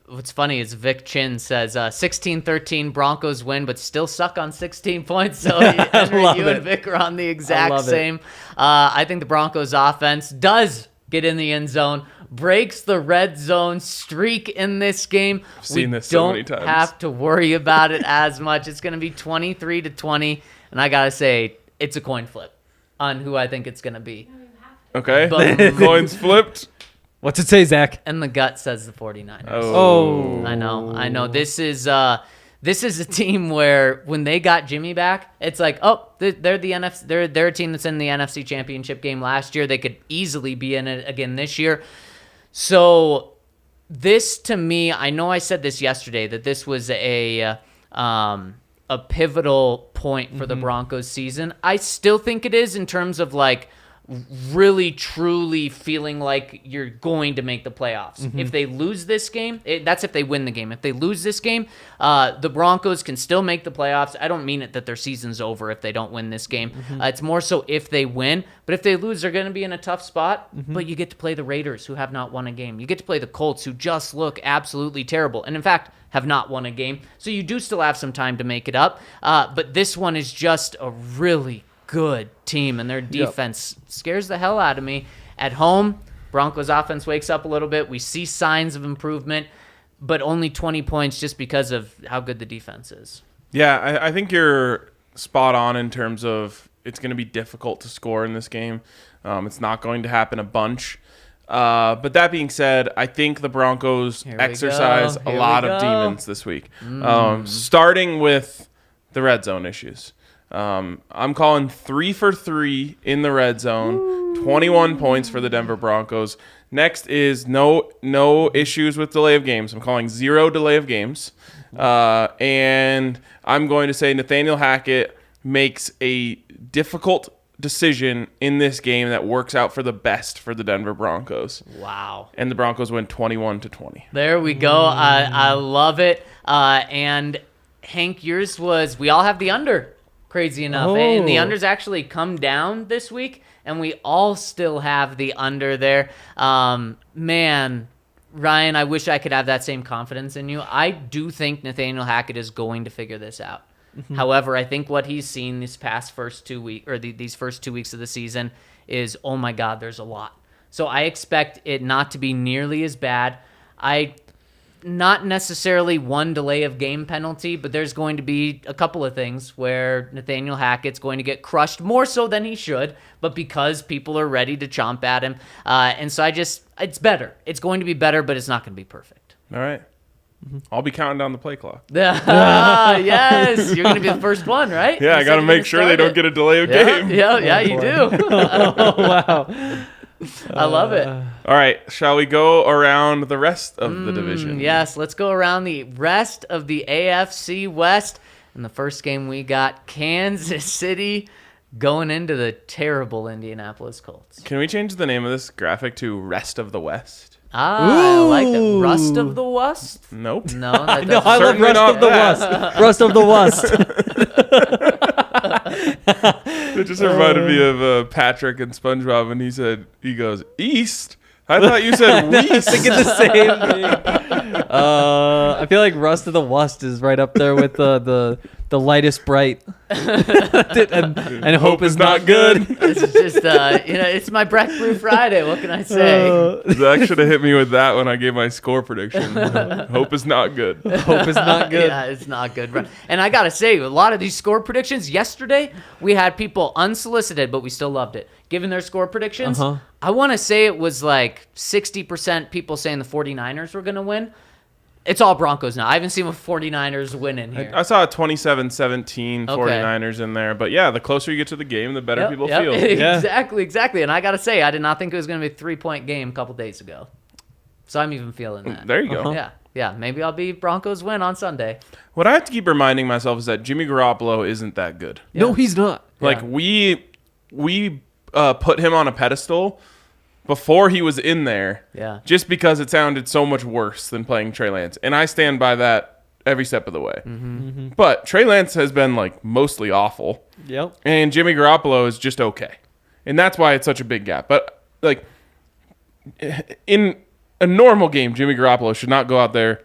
S3: What's funny is Vic Chin says 16-13 Broncos win, but still suck on 16 points. So Henry,
S4: love
S3: you and
S4: it.
S3: Vic are on the exact
S4: love it.
S3: same. I think the Broncos offense does get in the end zone, breaks the red zone streak in this game.
S2: seen this so many times.
S3: Have to worry about it as much. It's going to be 23-20, and I gotta say it's a coin flip on who I think it's going to be.
S2: Okay.
S3: Boom.
S2: Coins flipped.
S4: What's it say, Zach?
S3: And the gut says the 49ers.
S2: Oh.
S3: I know. This is a team where when they got Jimmy back, it's like, oh, they're the NFC. They're a team that's in the NFC Championship game last year. They could easily be in it again this year. So this, to me, I know I said this yesterday that this was a pivotal point for the Broncos season. I still think it is in terms of like really truly feeling like you're going to make the playoffs. If they lose this game, that's if they win the game. If they lose this game, the Broncos can still make the playoffs. I don't mean it that their season's over if they don't win this game. It's more so if they win. But if they lose, they're going to be in a tough spot. But you get to play the Raiders, who have not won a game. You get to play the Colts, who just look absolutely terrible. And in fact, have not won a game. So you do still have some time to make it up. But this one is just a really good team, and their defense scares the hell out of me. At home, Broncos offense wakes up a little bit. We see signs of improvement, but only 20 points just because of how good the defense is.
S2: Yeah, I think you're spot on in terms of it's going to be difficult to score in this game. It's not going to happen a bunch. But that being said, I think the Broncos
S3: Here we
S2: exercise
S3: go.
S2: a
S3: Here
S2: lot
S3: we
S2: of
S3: go.
S2: demons this week, starting with the red zone issues. I'm calling 3 for 3 in the red zone. 21 points for the Denver Broncos. Next is no issues with delay of games. I'm calling 0 delay of games. And I'm going to say Nathaniel Hackett makes a difficult decision in this game that works out for the best for the Denver Broncos.
S3: Wow.
S2: And the Broncos win 21-20.
S3: There we go. I love it. And Hank, yours was, we all have the under, crazy enough. And the under's actually come down this week, and we all still have the under there. Man, Ryan, I wish I could have that same confidence in you. I do think Nathaniel Hackett is going to figure this out. However, I think what he's seen these first 2 weeks of the season is, oh my God, there's a lot. So I expect it not to be nearly as bad. Not necessarily one delay of game penalty, but there's going to be a couple of things where Nathaniel Hackett's going to get crushed more so than he should, but because people are ready to chomp at him. And so it's better. It's going to be better, but it's not going to be perfect.
S2: All right. I'll be counting down the play clock.
S3: Yes, you're going to be the first one, right?
S2: Yeah, I got to make sure they don't get a delay of game.
S3: Yeah, you do.
S4: Oh, wow.
S3: I love it.
S2: All right, shall we go around the rest of the division?
S3: Yes, let's go around the rest of the AFC West. In the first game, we got Kansas City going into the terrible Indianapolis Colts.
S2: Can we change the name of this graphic to Rest of the West?
S3: I like that. Rust of the Wust?
S2: Nope.
S3: No, that
S4: No, I love
S2: Certainly
S4: Rust of the
S2: not
S4: West. Rust of the West.
S2: It just reminded me of Patrick and SpongeBob, and he goes, East? I thought you said West.
S4: Thinking the same thing. I feel like Rust of the West is right up there with the lightest bright. and hope is not good.
S3: It's just, it's my Breck Brew Friday. What can I say?
S2: Zach should have hit me with that when I gave my score prediction. Hope is not good.
S4: Hope is not good.
S3: Yeah, it's not good. And I got to say, a lot of these score predictions yesterday, we had people unsolicited, but we still loved it, giving their score predictions. I want to say it was like 60% people saying the 49ers were going to win. It's all Broncos now. I haven't seen a 49ers win in here.
S2: I saw a 27-17 49ers in there. But yeah, the closer you get to the game, the better people feel.
S3: Exactly. And I got to say, I did not think it was going to be a 3-point game a couple days ago. So I'm even feeling that.
S2: There you go.
S3: Yeah. Maybe I'll be Broncos win on Sunday.
S2: What I have to keep reminding myself is that Jimmy Garoppolo isn't that good.
S4: No, he's not.
S2: Like, we put him on a pedestal before he was in there, just because it sounded so much worse than playing Trey Lance. And I stand by that every step of the way. But Trey Lance has been, like, mostly awful.
S4: Yep.
S2: And Jimmy Garoppolo is just okay. And that's why it's such a big gap. But, like, in a normal game, Jimmy Garoppolo should not go out there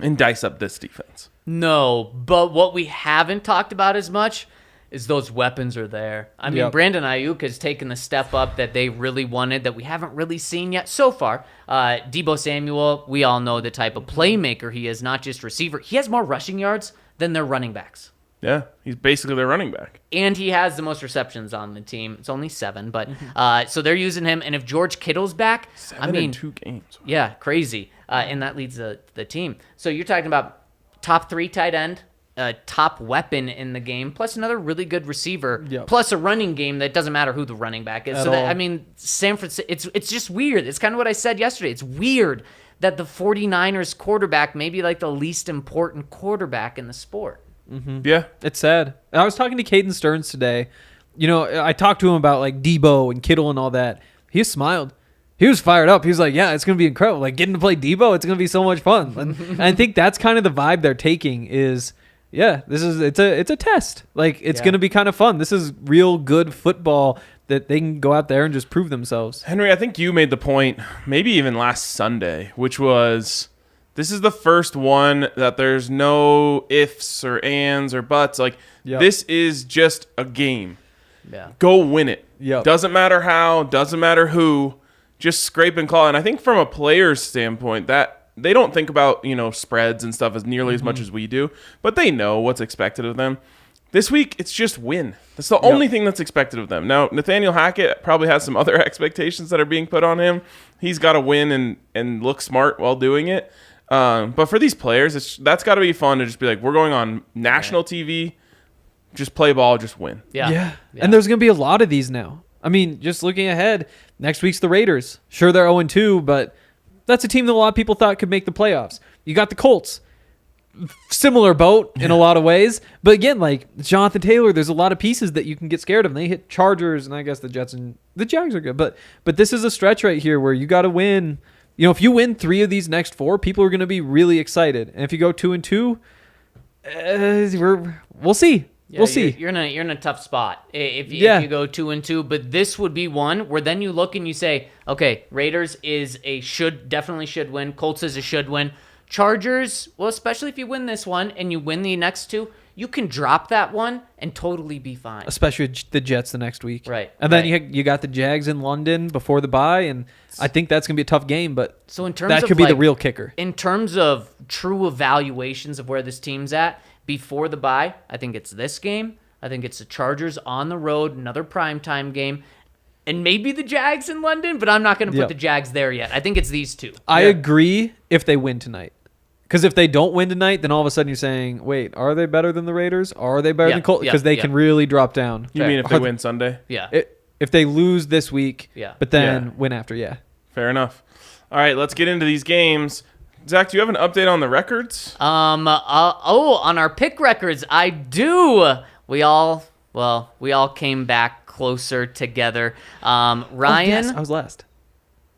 S2: and dice up this defense.
S3: No, but what we haven't talked about as much is those weapons are there. I mean, Brandon Ayuk has taken the step up that they really wanted that we haven't really seen yet so far. Deebo Samuel, we all know the type of playmaker he is, not just receiver. He has more rushing yards than their running backs.
S2: Yeah, he's basically their running back.
S3: And he has the most receptions on the team. It's only 7, but so they're using him. And if George Kittle's back,
S2: 7 in 2 games.
S3: Yeah, crazy. And that leads the team. So you're talking about top 3 tight end, top weapon in the game, plus another really good receiver, plus a running game that doesn't matter who the running back is. San Francisco, it's just weird. It's kind of what I said yesterday. It's weird that the 49ers quarterback may be like the least important quarterback in the sport.
S2: Yeah.
S4: It's sad. I was talking to Caden Stearns today. You know, I talked to him about like Debo and Kittle and all that. He smiled. He was fired up. He was like, yeah, it's going to be incredible. Like, getting to play Debo, it's going to be so much fun. And I think that's kind of the vibe they're taking is, it's a test. Like, it's going to be kind of fun. This is real good football that they can go out there and just prove themselves.
S2: Henry, I think you made the point, maybe even last Sunday, which was this is the first one that there's no ifs or ands or buts. Like, this is just a game.
S3: Yeah.
S2: Go win it.
S4: Yep.
S2: Doesn't matter how, doesn't matter who. Just scrape and claw. And I think from a player's standpoint, that they don't think about, spreads and stuff as nearly as much as we do, but they know what's expected of them. This week, it's just win. That's the only thing that's expected of them. Now, Nathaniel Hackett probably has some other expectations that are being put on him. He's got to win and look smart while doing it. But for these players, that's got to be fun to just be like, we're going on national TV. Just play ball, just win.
S3: Yeah.
S4: And there's going to be a lot of these now. I mean, just looking ahead, next week's the Raiders. Sure, they're 0-2, but that's a team that a lot of people thought could make the playoffs. You got the Colts. Similar boat in a lot of ways. But again, like Jonathan Taylor, there's a lot of pieces that you can get scared of. And they hit Chargers, and I guess the Jets and the Jags are good. But this is a stretch right here where you got to win. You know, if you win 3 of these next 4, people are going to be really excited. And if you go 2-2, we'll see.
S3: Yeah,
S4: we'll see.
S3: You're in a tough spot if you go 2-2. But this would be one where then you look and you say, okay, Raiders is definitely should win. Colts is a should win. Chargers, well, especially if you win this one and you win the next 2, you can drop that one and totally be fine.
S4: Especially the Jets the next week.
S3: Right.
S4: And then you got the Jags in London before the bye, and I think that's going to be a tough game, but
S3: so in terms
S4: that
S3: of
S4: could be the real kicker.
S3: In terms of true evaluations of where this team's at before the bye, I think it's this game. I think it's the Chargers on the road, another primetime game, and maybe the Jags in London, but I'm not going to put the Jags there yet. I think it's these 2.
S4: I agree if they win tonight. Because if they don't win tonight, then all of a sudden you're saying, wait, are they better than the Raiders? Are they better than Colts? Because they can really drop down.
S2: You mean if they win Sunday?
S3: Yeah.
S4: If they lose this week, but then win after,
S2: Fair enough. All right, let's get into these games. Zach, do you have an update on the records?
S3: On our pick records, I do. We all came back closer together. Ryan,
S4: I was last.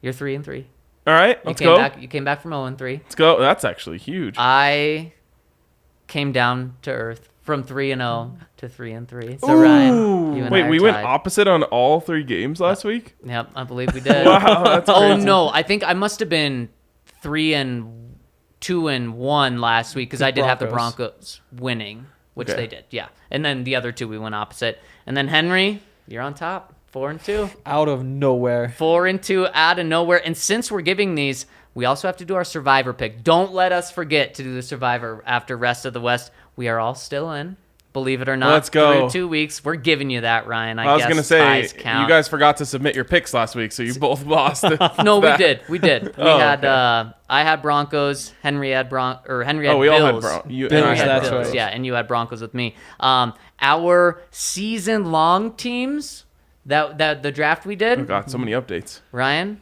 S3: you're 3-3.
S2: All right, let's go.
S3: You came back from 0-3.
S2: Let's go. That's actually huge.
S3: I came down to earth from 3-0 to 3-3. So Ryan, you and I are
S2: we went
S3: tied.
S2: opposite on all 3 games last week?
S3: Yep, I believe we did.
S2: Wow, that's crazy.
S3: Oh no, I think I must have been 3-2-1 last week because I did have the Broncos winning, which they did. Yeah, and then the other 2 we went opposite. And then Henry, you're on top. 4-2.
S4: Out of nowhere.
S3: 4-2 out of nowhere. And since we're giving these, we also have to do our Survivor pick. Don't let us forget to do the Survivor after Rest of the West. We are all still in. Believe it or not.
S2: Let's go.
S3: Through 2 weeks. We're giving you that, Ryan.
S2: I was
S3: guess
S2: going to say,
S3: ties count.
S2: you guys forgot to submit your picks last week, so you both lost.
S3: No, we did. We had
S2: okay.
S3: I had Broncos. Henry had Henry had
S2: we
S3: Bills.
S2: all had Broncos.
S3: Henry had
S4: that's
S3: Bills.
S4: right.
S3: Yeah, and you had Broncos with me. Our season-long teams, that the draft we did.
S2: Oh, God, so many updates.
S3: Ryan,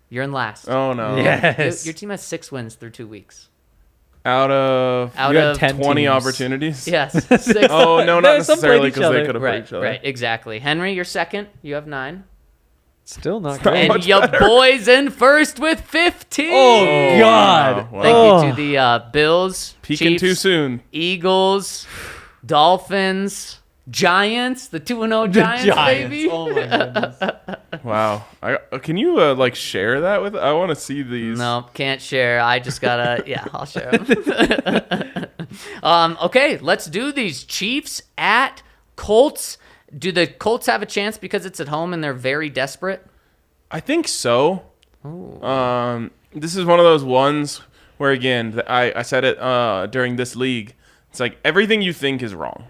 S3: you're in last.
S2: Oh, no.
S4: Yes.
S3: Your team has 6 wins through 2 weeks.
S2: Out of
S3: Out
S4: You had
S3: of
S4: 10
S2: 20
S4: teams.
S2: opportunities?
S3: Yes. 6.
S2: Oh, no, not
S4: There's some
S2: necessarily
S4: played each
S2: because they
S4: other.
S2: could have played
S3: Right,
S2: each other.
S3: right, exactly. Henry, you're second. You have 9.
S4: Still not
S2: not
S4: great.
S3: And
S2: much
S3: your
S2: better.
S3: boys in first with 15.
S4: Oh, God.
S2: Wow.
S3: Thank you to the Bills,
S2: Peaking
S3: Chiefs,
S2: too soon.
S3: Eagles, Dolphins, Giants, the 2-0 Giants, baby.
S4: Oh, my goodness.
S2: Wow. Can you share that with? I want to see these.
S3: No, can't share. I just gotta. Yeah, I'll share them. Okay, let's do these. Chiefs at Colts. Do the Colts have a chance because it's at home and they're very desperate?
S2: I think so. This is one of those ones where, again, I said it during this league. It's like everything you think is wrong,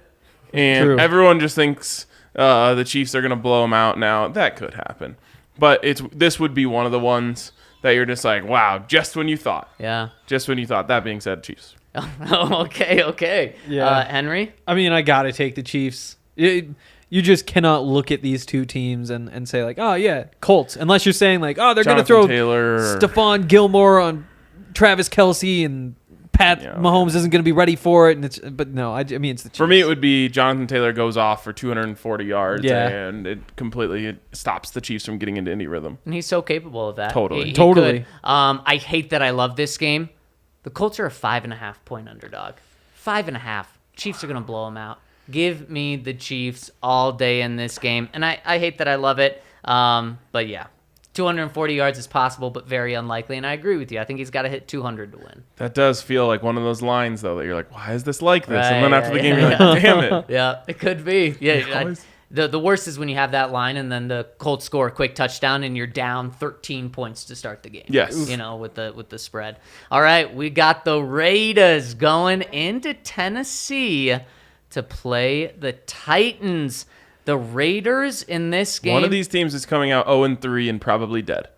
S2: and
S4: True.
S2: everyone just thinks the Chiefs are gonna blow them out. Now that could happen, but this would be one of the ones that you're just like, wow, just when you thought.
S3: Yeah.
S2: Just when you thought. That being said, Chiefs.
S3: Okay.
S4: Yeah.
S3: Henry?
S4: I mean, I got to take the Chiefs. You just cannot look at these 2 teams and say, like, oh, yeah, Colts. Unless you're saying, like, oh, they're going to
S2: Jonathan
S4: throw
S2: Taylor.
S4: Stephon Gilmore on Travis Kelce and Pat Mahomes isn't going to be ready for it. But no, I mean, it's the Chiefs.
S2: For me, it would be Jonathan Taylor goes off for 240 yards,
S4: Yeah.
S2: and it completely stops the Chiefs from getting into any rhythm.
S3: And he's so capable of that.
S2: Totally.
S3: He
S4: Totally.
S3: could. I hate that I love this game. The Colts are a 5.5-point underdog. 5.5. Chiefs are going to blow them out. Give me the Chiefs all day in this game. And I hate that I love it. But yeah, 240 yards is possible, but very unlikely. And I agree with you. I think he's got to hit 200 to win.
S2: That does feel like one of those lines, though, that you're like, why is this like this?
S3: Right,
S2: And then after the game,
S3: yeah.
S2: you're like, damn it.
S3: Yeah, it could be. Yeah.
S2: always-
S3: The worst is when you have that line and then the Colts score a quick touchdown and you're down 13 points to start the game.
S2: Yes.
S3: You know, with the spread. All right, we got the Raiders going into Tennessee to play the Titans. The Raiders in this game.
S2: One of these teams is coming out 0-3 and probably dead.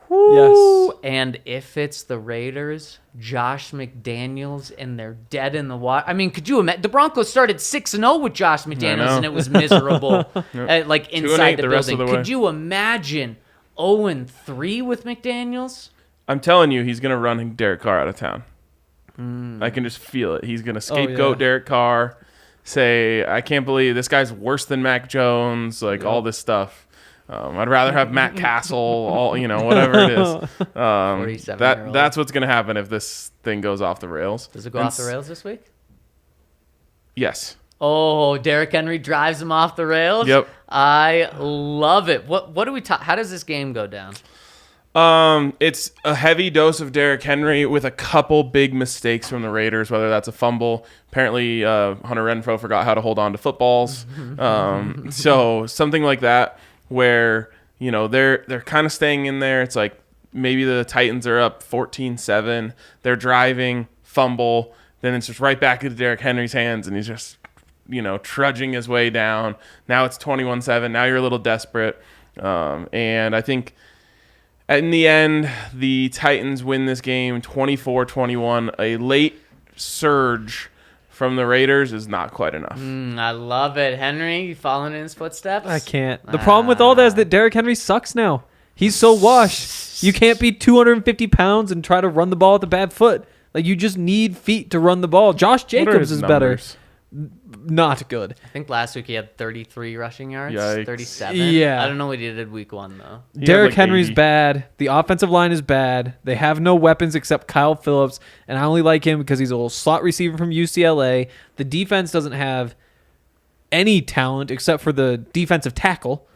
S4: Yes.
S3: And if it's the Raiders, Josh McDaniels, and they're dead in the water. I mean, could you imagine? The Broncos started 6-0 with Josh McDaniels, and it was miserable, like inside the
S2: the rest of
S3: building.
S2: the way.
S3: Could you imagine 0-3 with McDaniels?
S2: I'm telling you, he's going to run Derek Carr out of town. I can just feel it. He's going to scapegoat Derek Carr, say, I can't believe this guy's worse than Mac Jones, like all this stuff. I'd rather have Matt Castle, whatever it is. That's what's going to happen if this thing goes off the rails.
S3: Does it go off the rails this week? Yes.
S5: Oh,
S3: Derrick Henry drives him off the rails?
S2: Yep.
S3: I love it. What do we talk? How does this game go down?
S2: It's a heavy dose of Derrick Henry with a couple big mistakes from the Raiders, whether that's a fumble. Apparently, Hunter Renfrow forgot how to hold on to footballs. So something like that where, they're kind of staying in there. It's like maybe the Titans are up 14-7. They're driving, fumble. Then it's just right back into Derrick Henry's hands, and he's just, trudging his way down. Now it's 21-7. Now you're a little desperate. And I think in the end, the Titans win this game 24-21. A late surge from the Raiders is not quite enough.
S3: I love it. Henry, you following in his footsteps?
S4: I can't. The problem with all that is that Derrick Henry sucks now. He's so washed. You can't be 250 pounds and try to run the ball with a bad foot. Like, you just need feet to run the ball. Josh Jacobs is better. Not good.
S3: I think last week he had 33 rushing yards.
S2: Yikes.
S3: 37.
S4: Yeah.
S3: I don't know what he did week 1, though.
S4: Derrick Henry's
S2: 80.
S4: bad. The offensive line is bad. They have no weapons except Kyle Phillips, and I only like him because he's a little slot receiver from UCLA. The defense doesn't have any talent except for the defensive tackle.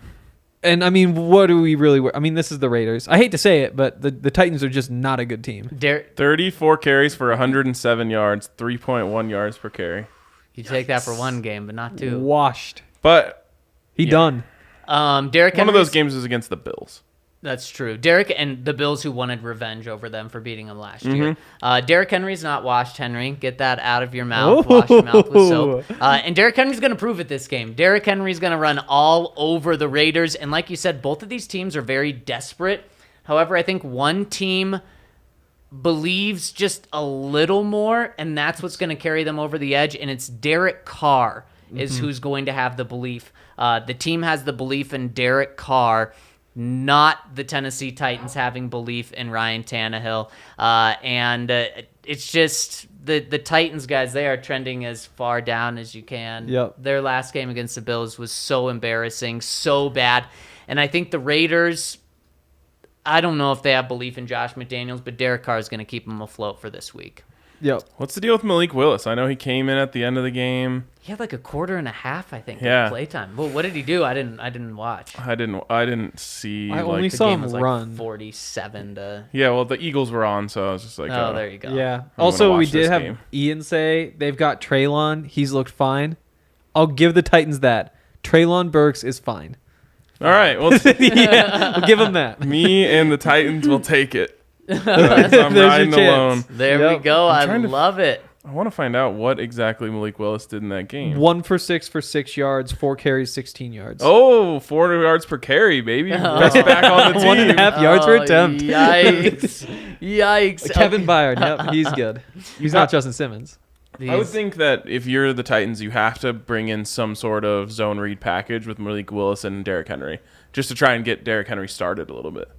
S4: And, I mean, what do we really... I mean, this is the Raiders. I hate to say it, but the Titans are just not a good team.
S2: 34 carries for 107 yards, 3.1 yards per carry.
S3: You take that for one game, but not two.
S4: Washed.
S2: But
S4: He done.
S3: Derrick Henry.
S2: one of those games is against the Bills.
S3: That's true. Derrick and the Bills who wanted revenge over them for beating them last year. Derrick Henry's not washed, Henry. Get that out of your mouth. Wash your mouth with soap. And Derrick Henry's going to prove it this game. Derrick Henry's going to run all over the Raiders. And like you said, both of these teams are very desperate. However, I think one team believes just a little more, and that's what's going to carry them over the edge, and it's Derek Carr is who's going to have the belief. The team has the belief in Derek Carr, not the Tennessee Titans having belief in Ryan Tannehill. And it's just the Titans, guys, they are trending as far down as you can.
S4: Yep.
S3: Their last game against the Bills was so embarrassing, so bad. And I think the Raiders... I don't know if they have belief in Josh McDaniels, but Derek Carr is going to keep them afloat for this week.
S4: Yep.
S2: What's the deal with Malik Willis? I know he came in at the end of the game.
S3: He had like a quarter and a half, I think,
S2: Yeah.
S3: of playtime. Well, what did he do? I didn't watch.
S2: I didn't see.
S4: I only
S3: The
S4: saw
S3: game
S4: him
S3: was like
S4: run.
S3: 47 to...
S2: Yeah, well, the Eagles were on, so I was just like,
S3: Oh, there you go.
S4: Yeah.
S2: gonna
S4: Also, we
S2: watch
S4: did
S2: this
S4: have
S2: game.
S4: Ian say they've got Treylon. He's looked fine. I'll give the Titans that. Treylon Burks is fine.
S2: All right, well,
S4: Yeah, we'll give him that.
S2: me and the Titans will take it. So I'm
S4: There's your
S2: riding
S4: chance.
S2: alone.
S3: There
S4: Yep.
S3: we go. I
S2: trying to-
S3: love it.
S2: I want to find out what exactly Malik Willis did in that game.
S4: 1 for 6 for 6 yards, 4 carries, 16 yards.
S2: Oh, 4 yards per carry, baby. Best back on the team.
S4: 1.5 yards per attempt.
S3: Yikes. Yikes.
S4: Kevin Byard. Yep, he's good. He's not Justin Simmons.
S2: I would think that if you're the Titans, you have to bring in some sort of zone read package with Malik Willis and Derrick Henry, just to try and get Derrick Henry started a little bit.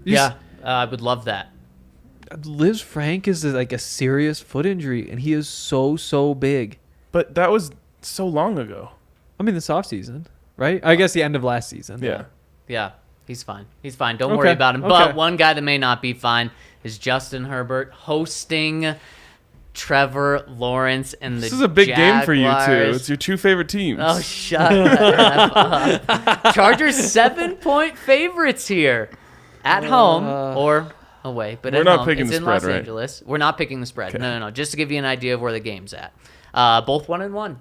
S3: Yeah, I would love that.
S4: Liz Frank is like a serious foot injury, and he is so big.
S2: But that was so long ago.
S4: I mean, this offseason, right? I guess the end of last season.
S2: Yeah.
S3: Yeah, he's fine. He's fine. Don't
S4: Okay,
S3: worry about him.
S4: okay.
S3: But one guy that may not be fine is Justin Herbert hosting Trevor Lawrence and the
S2: This is a big game for you, too.
S3: Jaguars.
S2: It's your 2 favorite teams.
S3: Oh, shut up. Chargers 7-point favorites here. At home or away. But
S2: We're
S3: at
S2: not
S3: home.
S2: picking
S3: It's
S2: the
S3: in
S2: spread,
S3: Los
S2: right?
S3: Angeles. We're not picking the spread.
S2: Okay.
S3: No. Just to give you an idea of where the game's at. Both 1-1.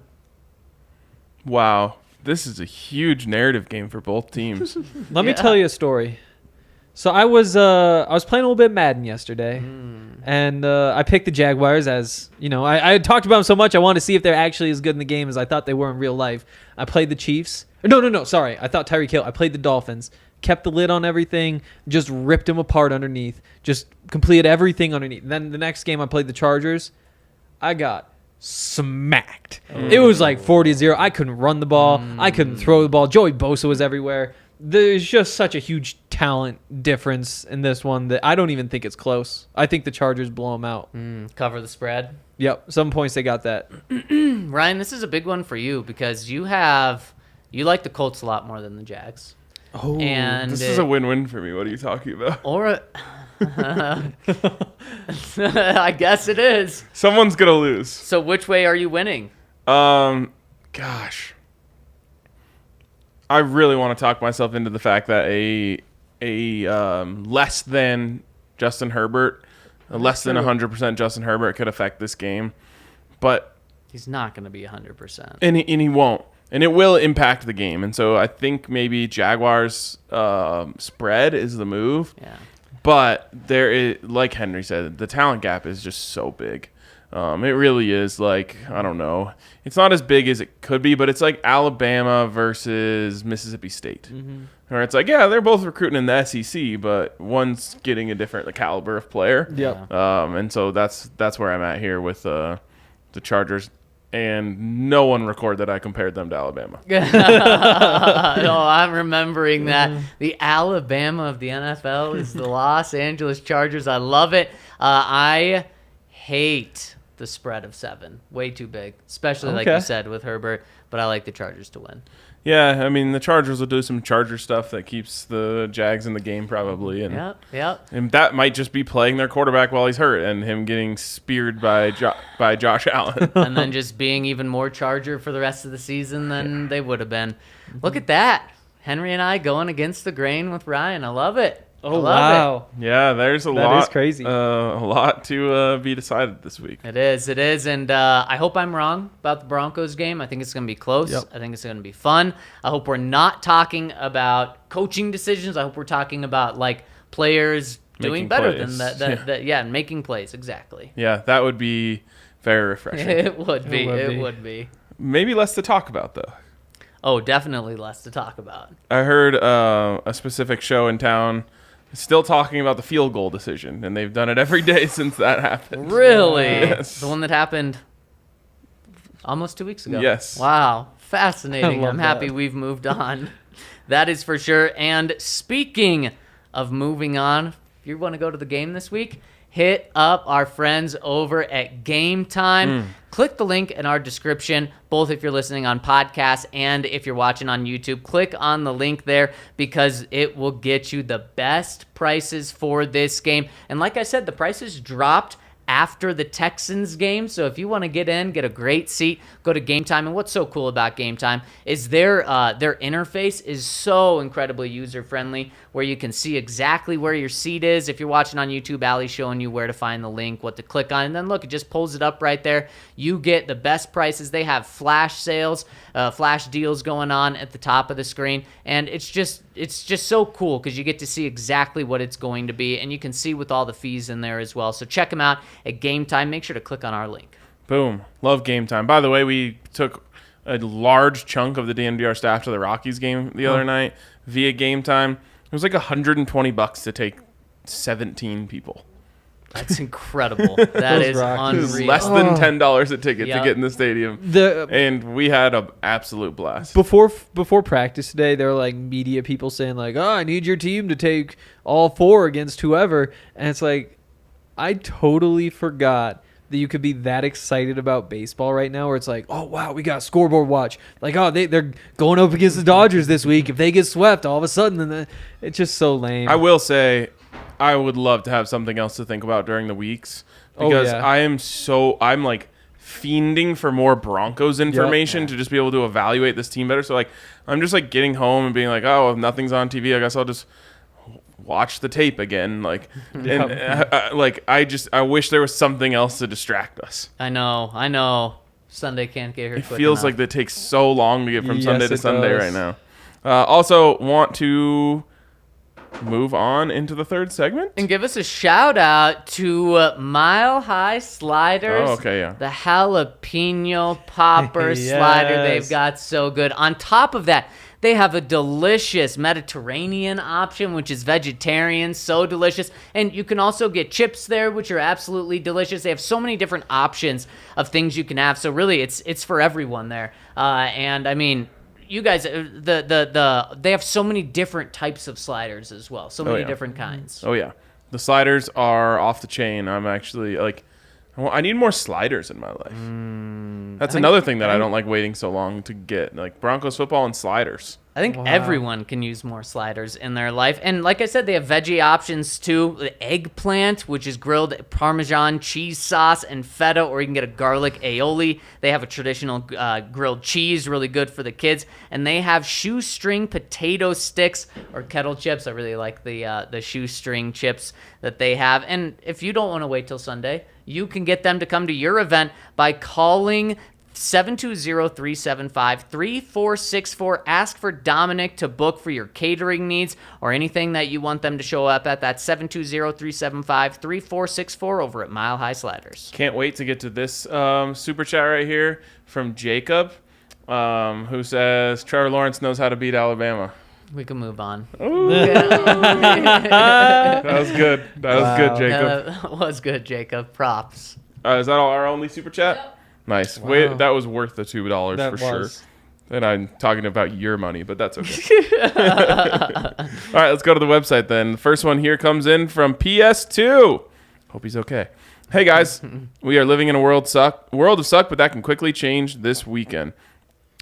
S2: Wow. This is a huge narrative game for both teams.
S4: Let me
S3: Yeah.
S4: tell you a story. So I was playing a little bit Madden yesterday, and I picked the Jaguars as, you know, I had talked about them so much I wanted to see if they're actually as good in the game as I thought they were in real life. I played the Chiefs. No, sorry. I thought Tyreek Hill. I played the Dolphins. kept the lid on everything, just ripped him apart underneath, just completed everything underneath. And then the next game I played the Chargers, I got smacked. It was like 40-0. I couldn't run the ball. I couldn't throw the ball. Joey Bosa was everywhere. There's just such a huge talent difference in this one that I don't even think it's close. I think the Chargers blow them out.
S3: Cover the spread.
S4: Yep, 7 points they got that.
S3: Ryan, this is a big one for you because you like the Colts a lot more than the Jags.
S4: Oh,
S3: And
S2: This is a win-win for me. What are you talking about?
S3: I guess it is.
S2: Someone's gonna lose.
S3: So which way are you winning?
S2: Gosh, I really want to talk myself into the fact that a less than Justin Herbert, less than 100% Justin Herbert could affect this game, but
S3: He's not going to be 100%.
S2: and he won't, and it will impact the game. And so I think maybe Jaguars spread is the move.
S3: Yeah.
S2: But there is, like Henry said, the talent gap is just so big. It really is. Like, I don't know. It's not as big as it could be, but it's like Alabama versus Mississippi State. Where it's like, yeah, they're both recruiting in the SEC, but one's getting a different caliber of player.
S4: Yep.
S2: And so that's where I'm at here with the Chargers. And no one record that I compared them to Alabama.
S3: No, I'm remembering that. The Alabama of the NFL is the Los Angeles Chargers. I love it. I hate the spread of 7. Way too big, especially like you said with Herbert. But I like the Chargers to win.
S2: Yeah, I mean, the Chargers will do some Charger stuff that keeps the Jags in the game probably. And,
S3: Yep.
S2: and that might just be playing their quarterback while he's hurt and him getting speared by Josh Allen.
S3: And then just being even more Charger for the rest of the season than they would have been. Look at that. Henry and I going against the grain with Ryan. I love it.
S4: Oh,
S3: I love
S4: wow.
S2: Yeah, there's a
S4: That
S2: lot.
S4: is crazy.
S2: A lot to be decided this week.
S3: It is. And I hope I'm wrong about the Broncos game. I think it's going to be close.
S4: Yep.
S3: I think it's going to be fun. I hope we're not talking about coaching decisions. I hope we're talking about, like, players doing
S2: Making
S3: better
S2: plays.
S3: than that. Yeah, making plays. Exactly.
S2: Yeah, that would be very refreshing.
S3: It would be.
S4: would
S3: It
S4: be.
S3: would be.
S2: Maybe less to talk about, though.
S3: Oh, definitely less to talk about.
S2: I heard a specific show in town still talking about the field goal decision, and they've done it every day since that happened.
S3: Really?
S2: Yes.
S3: The one that happened almost 2 weeks ago.
S2: Yes.
S3: Wow. Fascinating.
S4: love
S3: I'm happy
S4: that.
S3: we've moved on. That is for sure. And speaking of moving on, if you want to go to the game this week, hit up our friends over at Game Time. Click the link in our description, both if you're listening on podcast and if you're watching on YouTube. Click on the link there because it will get you the best prices for this game. And like I said, the prices dropped after the Texans game. So if you want to get in, get a great seat, go to Game Time. And what's so cool about Game Time is their interface is so incredibly user-friendly where you can see exactly where your seat is. If you're watching on YouTube, Allie's showing you where to find the link, what to click on. And then look, it just pulls it up right there. You get the best prices. They have flash sales, flash deals going on at the top of the screen. And it's just so cool because you get to see exactly what it's going to be. And you can see with all the fees in there as well. So check them out at Game Time. Make sure to click on our link.
S2: Boom. Love Game Time. By the way, we took a large chunk of the DNVR staff to the Rockies game the other night via Game Time. It was like $120 to take 17 people.
S3: That's incredible. That is
S4: Rockies.
S2: It was
S3: unreal.
S2: less than $10 a ticket
S3: Yep.
S2: to get in the stadium. And we had an absolute blast.
S4: Before practice today, there were like media people saying like, "Oh, I need your team to take all 4 against whoever," and it's like, I totally forgot that you could be that excited about baseball right now, where it's like, "Oh wow, we got scoreboard watch." Like, oh, they're going up against the Dodgers this week. If they get swept, all of a sudden, then it's just so lame.
S2: I will say, I would love to have something else to think about during the weeks because
S4: yeah.
S2: I'm like fiending for more Broncos information to just be able to evaluate this team better. So like, I'm just like getting home and being like, oh, if nothing's on TV, I guess I'll just watch the tape again. Like, and I wish there was something else to distract us.
S3: I know. Sunday can't get here
S2: It
S3: quick
S2: feels
S3: enough.
S2: like that takes so long to get from
S4: Yes,
S2: Sunday to
S4: it
S2: Sunday
S4: does.
S2: right now. Also, want to move on into the third segment?
S3: And give us a shout out to Mile High Sliders.
S2: Oh, okay, yeah.
S3: The jalapeno popper
S4: Yes.
S3: slider they've got so good. On top of that, They have a delicious Mediterranean option, which is vegetarian, so delicious. And you can also get chips there, which are absolutely delicious. They have so many different options of things you can have. So really, it's for everyone there. And I mean, you guys, they have so many different types of sliders as well. So many different kinds.
S2: Oh yeah, the sliders are off the chain. I'm actually like, I need more sliders in my life. That's another thing that I don't like waiting so long to get, like Broncos football and sliders.
S3: I think everyone can use more sliders in their life. And like I said, they have veggie options too. The eggplant, which is grilled Parmesan cheese sauce and feta, or you can get a garlic aioli. They have a traditional grilled cheese, really good for the kids. And they have shoestring potato sticks or kettle chips. I really like the shoestring chips that they have. And if you don't want to wait till Sunday, you can get them to come to your event by calling 720-375-3464. Ask for Dominic to book for your catering needs or anything that you want them to show up at. That's 720-375-3464 over at Mile High Sliders.
S2: Can't wait to get to this super chat right here from Jacob, who says Trevor Lawrence knows how to beat Alabama.
S3: We can move on.
S2: That was good. That was good, Jacob.
S3: That was good, Jacob. Props.
S2: Is that all our only super chat? Yep. Nice.
S4: Wow.
S2: Wait, that was worth the $2
S4: That
S2: for sure.
S4: was.
S2: And I'm talking about your money, but that's okay. All right, let's go to the website then. The first one here comes in from PS2. Hope he's okay. Hey guys, we are living in a world of suck, but that can quickly change this weekend.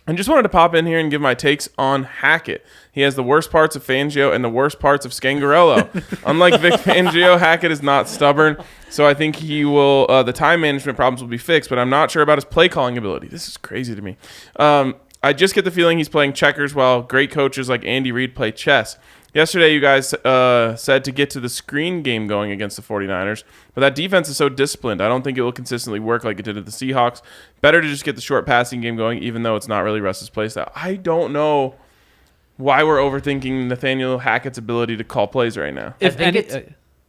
S2: I just wanted to pop in here and give my takes on Hackett. He has the worst parts of Fangio and the worst parts of Scangarello. Unlike Vic Fangio, Hackett is not stubborn, so I think he will. The time management problems will be fixed, but I'm not sure about his play calling ability. This is crazy to me. I just get the feeling he's playing checkers while great coaches like Andy Reid play chess. Yesterday, you guys said to get to the screen game going against the 49ers, but that defense is so disciplined. I don't think it will consistently work like it did at the Seahawks. Better to just get the short passing game going, even though it's not really Russ's play style. I don't know why we're overthinking Nathaniel Hackett's ability to call plays right now.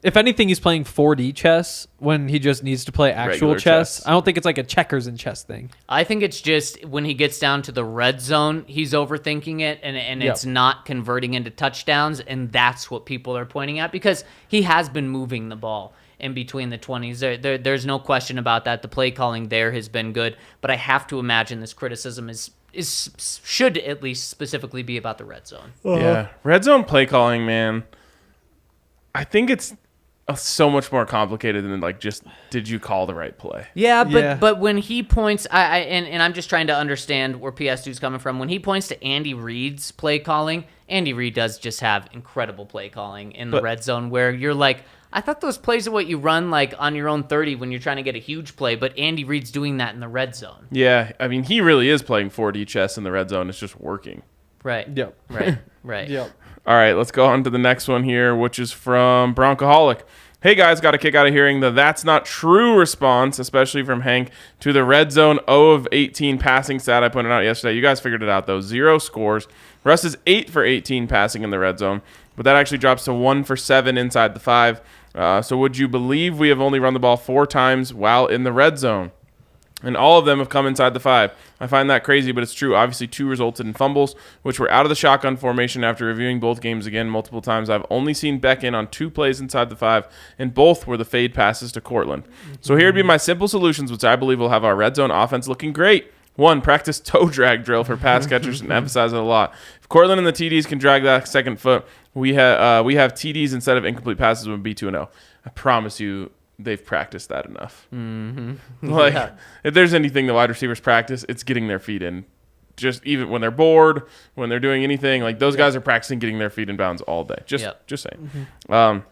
S4: If anything, he's playing 4D chess when he just needs to play actual
S2: Regular
S4: chess.
S2: chess.
S4: I don't think it's like a checkers and chess thing.
S3: I think it's just when he gets down to the red zone, he's overthinking it, and
S4: Yep.
S3: it's not converting into touchdowns, and that's what people are pointing at because he has been moving the ball in between the 20s. There's no question about that. The play calling there has been good, but I have to imagine this criticism should at least specifically be about the red zone.
S2: Yeah, red zone play calling, man. I think it's so much more complicated than like just did you call the right play?
S3: Yeah,
S4: Yeah.
S3: but when he points, and I'm just trying to understand where PS2's coming from. When he points to Andy Reid's play calling, Andy Reid does just have incredible play calling in the red zone where you're like, I thought those plays are what you run like on your own 30 when you're trying to get a huge play, but Andy Reid's doing that in the red zone.
S2: Yeah, I mean he really is playing 4D chess in the red zone. It's just working.
S3: Right.
S4: Yep.
S3: Right.
S4: Yep.
S2: All right, let's go on to the next one here, which is from Broncoholic. Hey guys, got a kick out of hearing the "that's not true" response, especially from Hank, to the red zone 0 of 18 passing stat I pointed out yesterday. You guys figured it out though. 0 scores. Russ is 8 for 18 passing in the red zone, but that actually drops to 1 for 7 inside the 5. So would you believe we have only run the ball 4 times while in the red zone? And all of them have come inside the 5. I find that crazy, but it's true. Obviously, 2 resulted in fumbles, which were out of the shotgun formation after reviewing both games again multiple times. I've only seen Beck in on 2 plays inside the 5, and both were the fade passes to Cortland. So here would be my simple solutions, which I believe will have our red zone offense looking great. 1, practice toe drag drill for pass catchers and emphasize it a lot. If Cortland and the TDs can drag that second foot, we have TDs instead of incomplete passes with B2-0. I promise you, they've practiced that enough. Mm-hmm. Like, if there's anything the wide receivers practice, it's getting their feet in. Just even when they're bored, when they're doing anything, like those guys are practicing getting their feet in bounds all day. Just saying.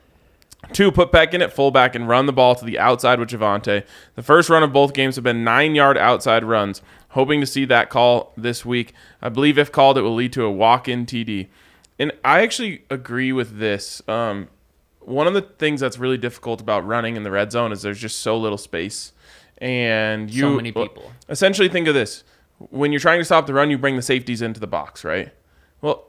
S2: 2, put Peck in at fullback and run the ball to the outside with Javonte. The first run of both games have been 9-yard outside runs. Hoping to see that call this week. I believe if called, it will lead to a walk-in TD. And I actually agree with this. One of the things that's really difficult about running in the red zone is there's just so little space. And
S3: So many people.
S2: Essentially, think of this. When you're trying to stop the run, you bring the safeties into the box, right? Well,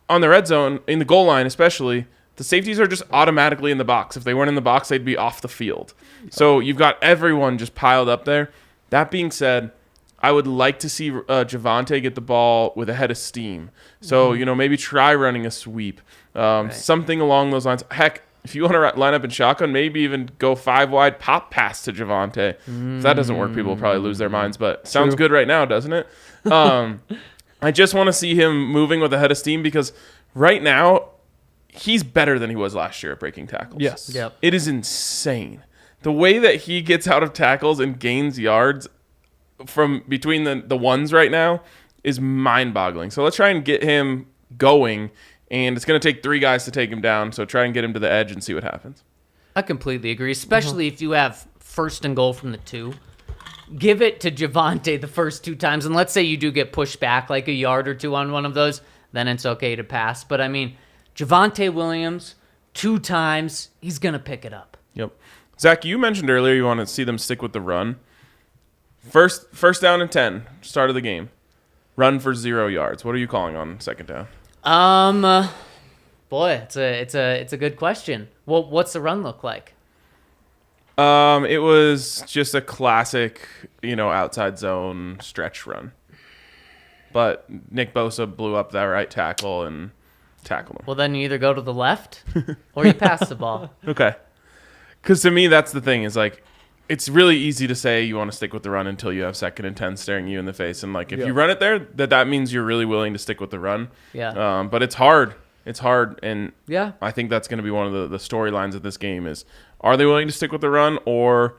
S2: on the red zone, in the goal line especially, the safeties are just automatically in the box. If they weren't in the box, they'd be off the field. So you've got everyone just piled up there. That being said, I would like to see Javonte get the ball with a head of steam. So, maybe try running a sweep, something along those lines. Heck, if you want to line up in shotgun, maybe even go 5 wide, pop pass to Javonte. If that doesn't work, people will probably lose their minds, but sounds good right now, doesn't it? I just want to see him moving with a head of steam because right now he's better than he was last year at breaking tackles.
S4: Yes.
S3: Yep.
S2: It is insane. The way that he gets out of tackles and gains yards from between the ones right now is mind-boggling. So let's try and get him going, and it's going to take 3 guys to take him down, so try and get him to the edge and see what happens.
S3: I completely agree, especially if you have 1st and goal from the 2. Give it to Javonte the first 2 times, and let's say you do get pushed back like a yard or 2 on one of those, then it's okay to pass. But, I mean, Javonte Williams, 2 times, he's going to pick it up.
S2: Yep. Zach, you mentioned earlier you want to see them stick with the run. First down and 10, start of the game. Run for 0 yards. What are you calling on 2nd down?
S3: Boy, it's a good question. Well, what's the run look like?
S2: It was just a classic, outside zone stretch run. But Nick Bosa blew up that right tackle and tackled him.
S3: Well, then you either go to the left or you pass the ball.
S2: Okay. Because to me, that's the thing is like, it's really easy to say you want to stick with the run until you have 2nd and 10 staring you in the face. And like, if you run it there, that means you're really willing to stick with the run.
S3: Yeah.
S2: But it's hard. It's hard. And
S3: Yeah.
S2: I think that's going to be one of the storylines of this game is, are they willing to stick with the run or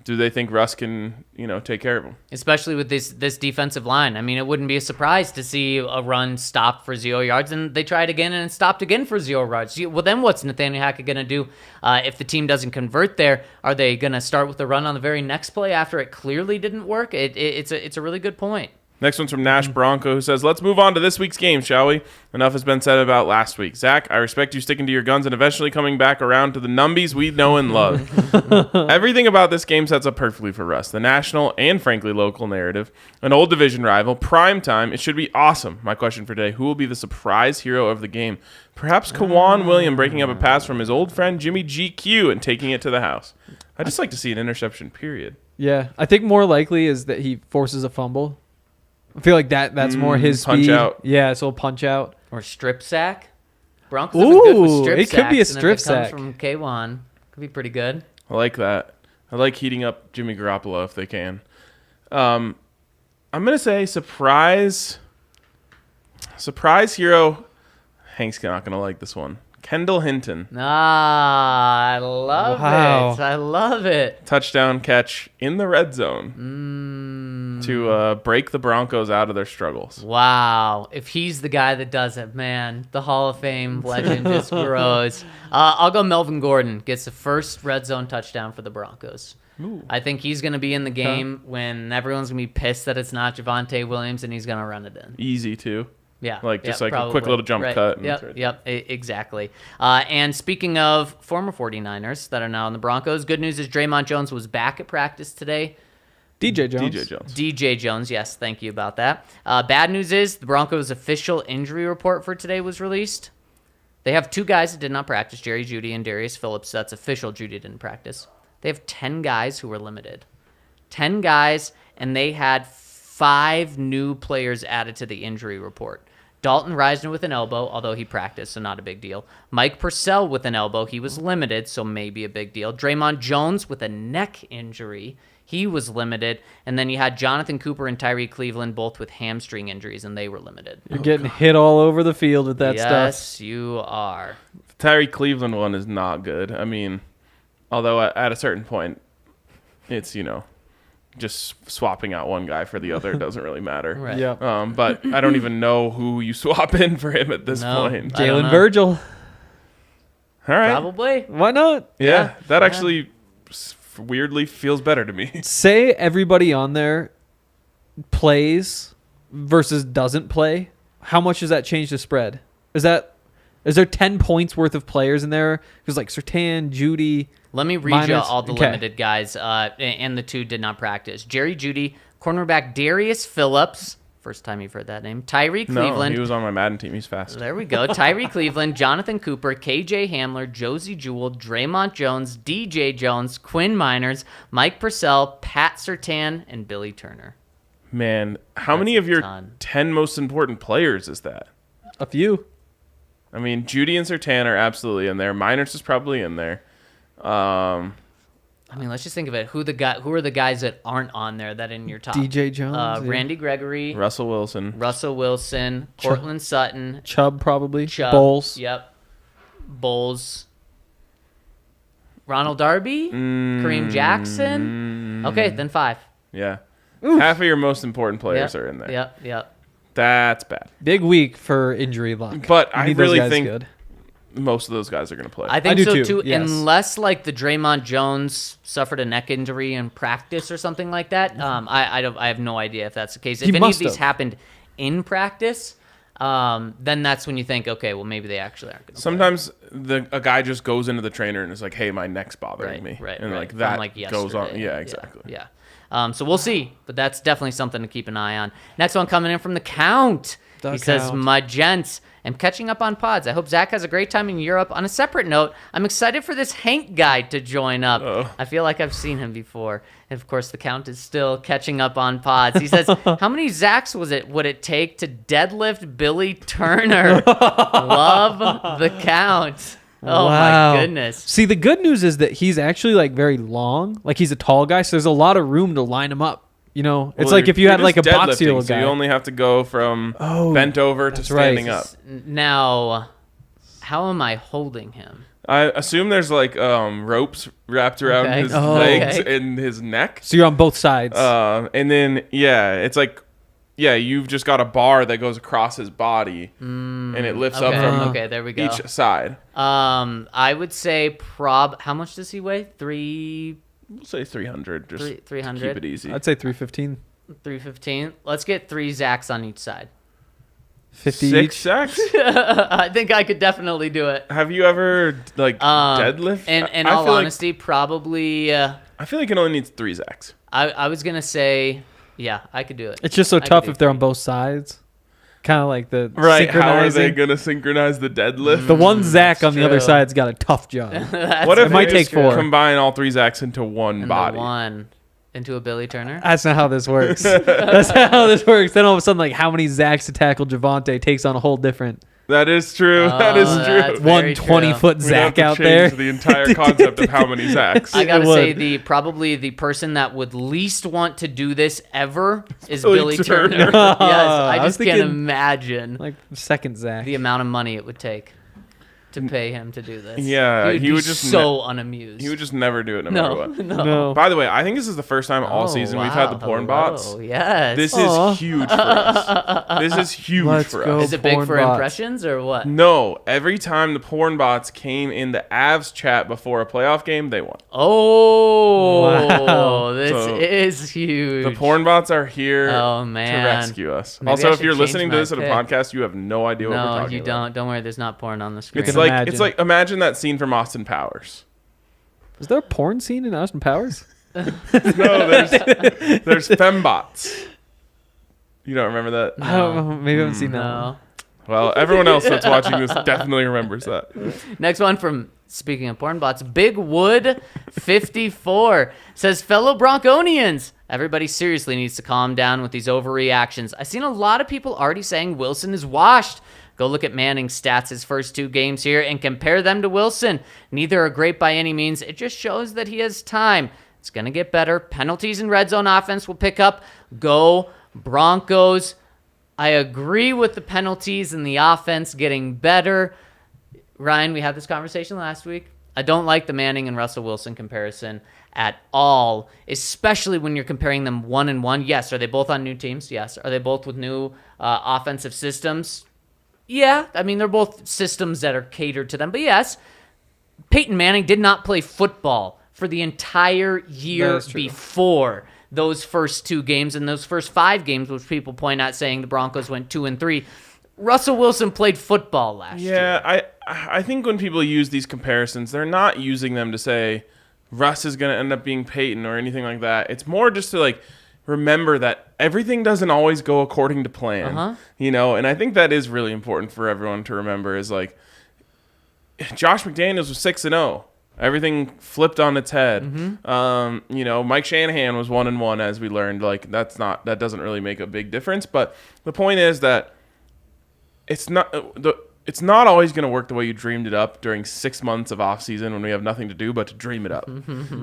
S2: do they think Russ can, take care of them?
S3: Especially with this defensive line. I mean, it wouldn't be a surprise to see a run stopped for 0 yards, and they tried again and it stopped again for 0 yards. Well, then what's Nathaniel Hackett going to do if the team doesn't convert there? Are they going to start with the run on the very next play after it clearly didn't work? It's a really good point.
S2: Next one's from Nash Bronco, who says, let's move on to this week's game, shall we? Enough has been said about last week. Zach, I respect you sticking to your guns and eventually coming back around to the numbies we know and love. Everything about this game sets up perfectly for Russ. The national and, frankly, local narrative. An old division rival. Prime time. It should be awesome. My question for today, who will be the surprise hero of the game? Perhaps Kawan William breaking up a pass from his old friend Jimmy GQ and taking it to the house. I'd just like to see an interception, period.
S4: Yeah, I think more likely is that he forces a fumble. I feel like that's more his
S2: punch
S4: speed.
S2: out.
S4: Yeah, so punch out.
S3: Or strip sack. Broncos have been good with strip
S4: it could be a
S3: sacks, and
S4: strip
S3: if it comes
S4: sack.
S3: from K1. Could be pretty good.
S2: I like that. I like heating up Jimmy Garoppolo if they can. I'm going to say surprise hero. Hank's not going to like this one. Kendall Hinton.
S3: I love
S4: Wow.
S3: it. I love it.
S2: Touchdown catch in the red zone to break the Broncos out of their struggles.
S3: Wow. If he's the guy that does it, man, the Hall of Fame legend just grows. I'll go Melvin Gordon. Gets the first red zone touchdown for the Broncos.
S2: Ooh.
S3: I think he's going to be in the game when everyone's going to be pissed that it's not Javonte Williams, and he's going to run it in.
S2: Easy too.
S3: Yeah.
S2: Like just like
S3: probably.
S2: a quick little jump cut. And
S3: Yep, exactly. And speaking of former 49ers that are now in the Broncos, good news is Draymond Jones was back at practice today.
S4: DJ Jones.
S3: DJ Jones, yes, thank you about that. Bad news is the Broncos' official injury report for today was released. They have 2 guys that did not practice, Jerry Jeudy and Darius Phillips. That's official. Jeudy didn't practice. They have 10 guys who were limited. 10 guys, and they had 5 new players added to the injury report. Dalton Reisner with an elbow, although he practiced, so not a big deal. Mike Purcell with an elbow. He was limited, so maybe a big deal. Draymond Jones with a neck injury. He was limited. And then you had Jonathan Cooper and Tyree Cleveland both with hamstring injuries, and they were limited.
S4: You're getting hit all over the field with that stuff.
S3: Yes, you are.
S2: The Tyree Cleveland one is not good. I mean, although at a certain point, it's, just swapping out one guy for the other doesn't really matter.
S3: Right.
S4: Yeah.
S2: But I don't even know who you swap in for him at this
S3: No.
S2: point.
S3: I don't
S4: Jalen
S3: know.
S4: Virgil.
S2: All right.
S3: Probably.
S4: Why not?
S2: Yeah, that actually weirdly feels better to me.
S4: Say everybody on there plays versus doesn't play. How much does that change the spread? Is there 10 points worth of players in there? Because like Surtain, Jeudy.
S3: Let me read you
S4: Minus-
S3: all the
S4: okay.
S3: limited guys, and the 2 did not practice. Jerry Jeudy, cornerback Darius Phillips, first time you've heard that name. Tyree Cleveland.
S2: No, he was on my Madden team. He's fast.
S3: There we go. Tyree Cleveland, Jonathan Cooper, KJ Hamler, Josie Jewell, Draymond Jones, DJ Jones, Quinn Miners, Mike Purcell, Pat Surtain, and Billy Turner.
S2: Man, how
S3: That's
S2: many of
S3: a
S2: your
S3: ton.
S2: 10 most important players is that?
S4: A few.
S2: I mean, Judy and Sertan are absolutely in there. Miners is probably in there.
S3: I mean, let's just think of it. Who are the guys that aren't on there that in your top?
S4: DJ Jones, yeah.
S3: Randy Gregory,
S2: Russell Wilson.
S3: Cortland Sutton,
S4: Chubb probably.
S3: Chubb.
S4: Bowles.
S3: Yep. Bowles. Ronald Darby, Kareem Jackson. Okay, then 5.
S2: Yeah. Half of your most important players
S3: Yep,
S2: are in there.
S3: Yep.
S2: That's bad.
S4: Big week for injury luck.
S2: But
S4: You
S2: I
S4: need those
S2: really
S4: guys
S2: think
S4: good.
S2: most of those guys are going to play.
S3: I think
S4: do
S3: so
S4: too, yes.
S3: Unless like the Draymond Jones suffered a neck injury in practice or something like that. I have no idea if that's the case. If
S4: He
S3: any of
S4: must
S3: these
S4: have.
S3: happened in practice, then that's when you think, okay, well maybe they actually aren't going to.
S2: Sometimes a guy just goes into the trainer and is like, "Hey, my neck's bothering me," and like
S3: From,
S2: that
S3: like,
S2: goes on.
S3: yesterday.
S2: Yeah, exactly.
S3: Yeah. So we'll see, but that's definitely something to keep an eye on. Next one coming in from the Count.
S4: The
S3: He says,
S4: Count.
S3: "My gents, I'm catching up on pods. I hope Zach has a great time in Europe. On a separate note, I'm excited for this Hank guy to join up. I feel like I've seen him before. And of course, the Count is still catching up on pods. He says, how many Zachs would it take to deadlift Billy Turner? Love the Count. Oh
S4: Wow.
S3: my goodness.
S4: See, the good news is that he's actually like very long. Like he's a tall guy, so there's a lot of room to line him up. You know, it's
S2: Well,
S4: like if you
S2: you're
S4: had like a
S2: just
S4: boxial
S2: deadlifting, so
S4: guy.
S2: you only have to go from bent over to
S4: that's right.
S2: standing up.
S3: Now, how am I holding him?
S2: I assume there's like ropes wrapped around
S3: Okay.
S2: his
S3: Oh,
S2: legs
S3: okay.
S2: and his neck.
S4: So you're on both sides.
S2: And then, it's like, you've just got a bar that goes across his body and it lifts up
S3: Okay,
S2: from
S3: okay, there we go.
S2: each side.
S3: I would say how much does he weigh?
S2: We'll say 300. Just
S3: 300?
S2: keep it easy.
S4: I'd say 315.
S3: 315. Let's get 3 Zachs on each side.
S4: 50
S2: 6
S4: each.
S2: sacks?
S3: I think I could definitely do it.
S2: Have you ever, deadlift?
S3: In
S2: I
S3: all
S2: feel like-
S3: honesty, probably,
S2: I feel like it only needs 3 sacks.
S3: I was going to say, yeah, I could do it.
S4: It's just so
S3: I could
S4: tough
S3: do
S4: if they're
S3: 3.
S4: on both sides. Kind of like the
S2: Right. How are they
S4: synchronizing.
S2: going to synchronize the deadlift?
S4: The one Zach on the other
S3: true.
S4: side's got a tough job.
S2: What if
S4: It might
S2: they
S4: take
S2: just
S4: 4.
S2: combine all 3 Zacks into one
S3: And
S2: body?
S3: the one into a Billy Turner.
S4: That's not how this works. That's not how this works. Then all of a sudden, like how many Zachs to tackle Javante takes on a whole different
S2: That is true. That is
S3: that's
S2: true.
S3: very
S4: 120-foot
S2: We'd have
S4: Zach
S2: to
S4: out
S2: change
S4: there.
S2: the entire concept of how many Zacks.
S3: I gotta
S4: would.
S3: say probably the person that would least want to do this ever is
S2: Billy
S3: Billy Turner.
S2: Turner.
S3: Yes,
S4: I
S3: I
S4: was
S3: just can't
S4: thinking,
S3: imagine
S4: like second Zach.
S3: the amount of money it would take to pay him to do this.
S2: Yeah,
S3: he
S2: he
S3: would
S2: would
S3: be
S2: just
S3: so unamused.
S2: He would just never do it no matter what.
S3: no.
S4: No.
S2: By the way, I think this is the first time all
S3: Oh,
S2: season we've had the
S3: wow.
S2: porn
S3: Hello.
S2: bots.
S3: Yes.
S2: This
S4: Aw.
S2: is huge for us. This is huge
S4: Let's
S2: for
S4: go.
S2: us.
S3: is it big
S4: porn
S3: for
S4: bots.
S3: impressions or what?
S2: No, every time the porn bots came in the Avs chat before a playoff game, they won.
S3: Oh,
S4: Wow.
S3: this
S2: So,
S3: is huge.
S2: The porn bots are here
S3: Oh,
S2: to
S3: man.
S2: rescue us.
S3: Maybe
S2: Also,
S3: I
S2: if you're
S3: should
S2: listening
S3: change
S2: to
S3: my
S2: this at a
S3: pick.
S2: podcast, you have no idea what we're
S3: No,
S2: talking
S3: you
S2: about.
S3: don't. Don't worry. There's not porn on the screen.
S2: It's
S4: can
S2: like
S4: imagine.
S2: imagine that scene from Austin Powers.
S4: Is there a porn scene in Austin Powers?
S2: No, there's fembots. You don't remember that?
S4: I don't know. Maybe I haven't seen that one.
S3: No.
S2: Well, everyone else that's watching this definitely remembers that.
S3: Next one from, speaking of porn bots, Big Wood 54 says, fellow Bronconians, everybody seriously needs to calm down with these overreactions. I've seen a lot of people already saying Wilson is washed. Go look at Manning's stats his first 2 games here and compare them to Wilson. Neither are great by any means. It just shows that he has time. It's going to get better. Penalties and red zone offense will pick up. Go Broncos. I agree with the penalties and the offense getting better. Ryan, we had this conversation last week. I don't like the Manning and Russell Wilson comparison at all, especially when you're comparing them 1-1. Yes, are they both on new teams? Yes. Are they both with new offensive systems? Yeah. I mean, they're both systems that are catered to them. But yes, Peyton Manning did not play football for the entire year
S4: That's true.
S3: before those first 2 games and those first 5 games, which people point out saying the Broncos went 2-3. Russell Wilson played football last year.
S2: Yeah, I think when people use these comparisons, they're not using them to say Russ is going to end up being Peyton or anything like that. It's more just to remember that everything doesn't always go according to plan. And I think that is really important for everyone to remember is Josh McDaniels was 6-0. Everything flipped on its head.
S3: Mm-hmm.
S2: Mike Shanahan was 1-1, as we learned. Like that doesn't really make a big difference. But the point is that it's not always going to work the way you dreamed it up during 6 months of off season when we have nothing to do but to dream it up.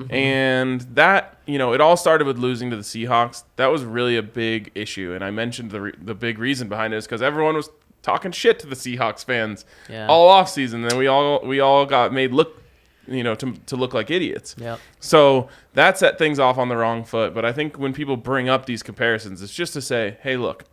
S2: And that, it all started with losing to the Seahawks. That was really a big issue. And I mentioned the big reason behind it is because everyone was talking shit to the Seahawks fans all off season. And we all got made look, to look like idiots.
S3: Yep.
S2: So that set things off on the wrong foot. But I think when people bring up these comparisons, it's just to say, hey, look,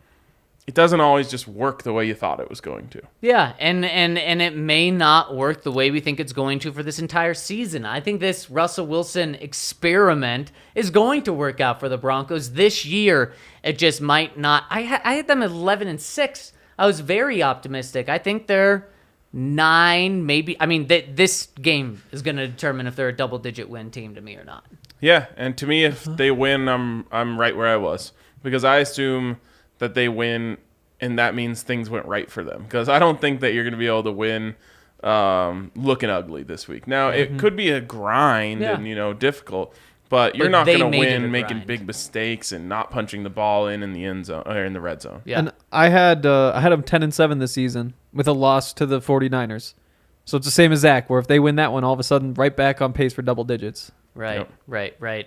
S2: it doesn't always just work the way you thought it was going to.
S3: Yeah, and it may not work the way we think it's going to for this entire season. I think this Russell Wilson experiment is going to work out for the Broncos this year. It just might not. I had them at 11-6. I was very optimistic. I think they're 9, maybe. I mean, this game is going to determine if they're a double-digit win team to me or not.
S2: Yeah, and to me, if they win, I'm right where I was, because I assume that they win, and that means things went right for them. Because I don't think that you're going to be able to win looking ugly this week. Now, it could be a grind and, difficult, but you're not going to win making big mistakes and not punching the ball in the end zone or in the red zone.
S4: Yeah. And I had them 10-7 this season with a loss to the 49ers. So it's the same as Zach, where if they win that one, all of a sudden right back on pace for double digits.
S3: Right.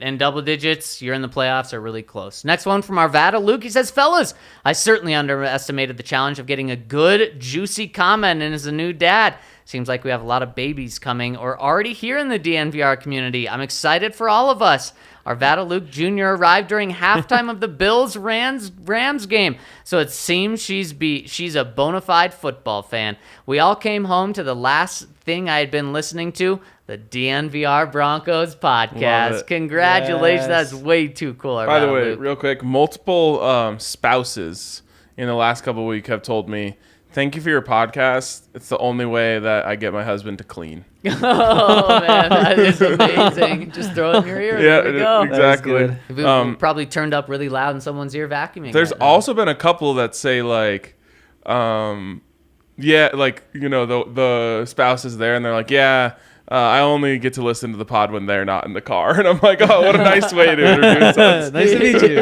S3: And double digits, you're in the playoffs, are really close. Next one from Arvada. Luke, he says, fellas, I certainly underestimated the challenge of getting a good, juicy comment in as a new dad. Seems like we have a lot of babies coming or already here in the DNVR community. I'm excited for all of us. Arvada Luke Jr. arrived during halftime of the Bills-Rams game, so it seems she's a bona fide football fan. We all came home to the last thing I had been listening to, the DNVR Broncos Podcast. Congratulations.
S4: Yes.
S3: That's way too cool.
S2: By the way,
S3: Luke.
S2: real quick, multiple spouses in the last couple of weeks have told me, thank you for your podcast. It's the only way that I get my husband to clean.
S3: Oh, man, that is amazing. Just throw it in your ear.
S2: Yeah,
S3: there we go.
S2: exactly.
S3: We probably turned up really loud in someone's ear vacuuming.
S2: There's
S3: right now.
S2: also been a couple that say like, the spouse is there and they're like, I only get to listen to the pod when they're not in the car. And I'm like, oh, what a nice way to introduce us.
S4: Nice to meet you.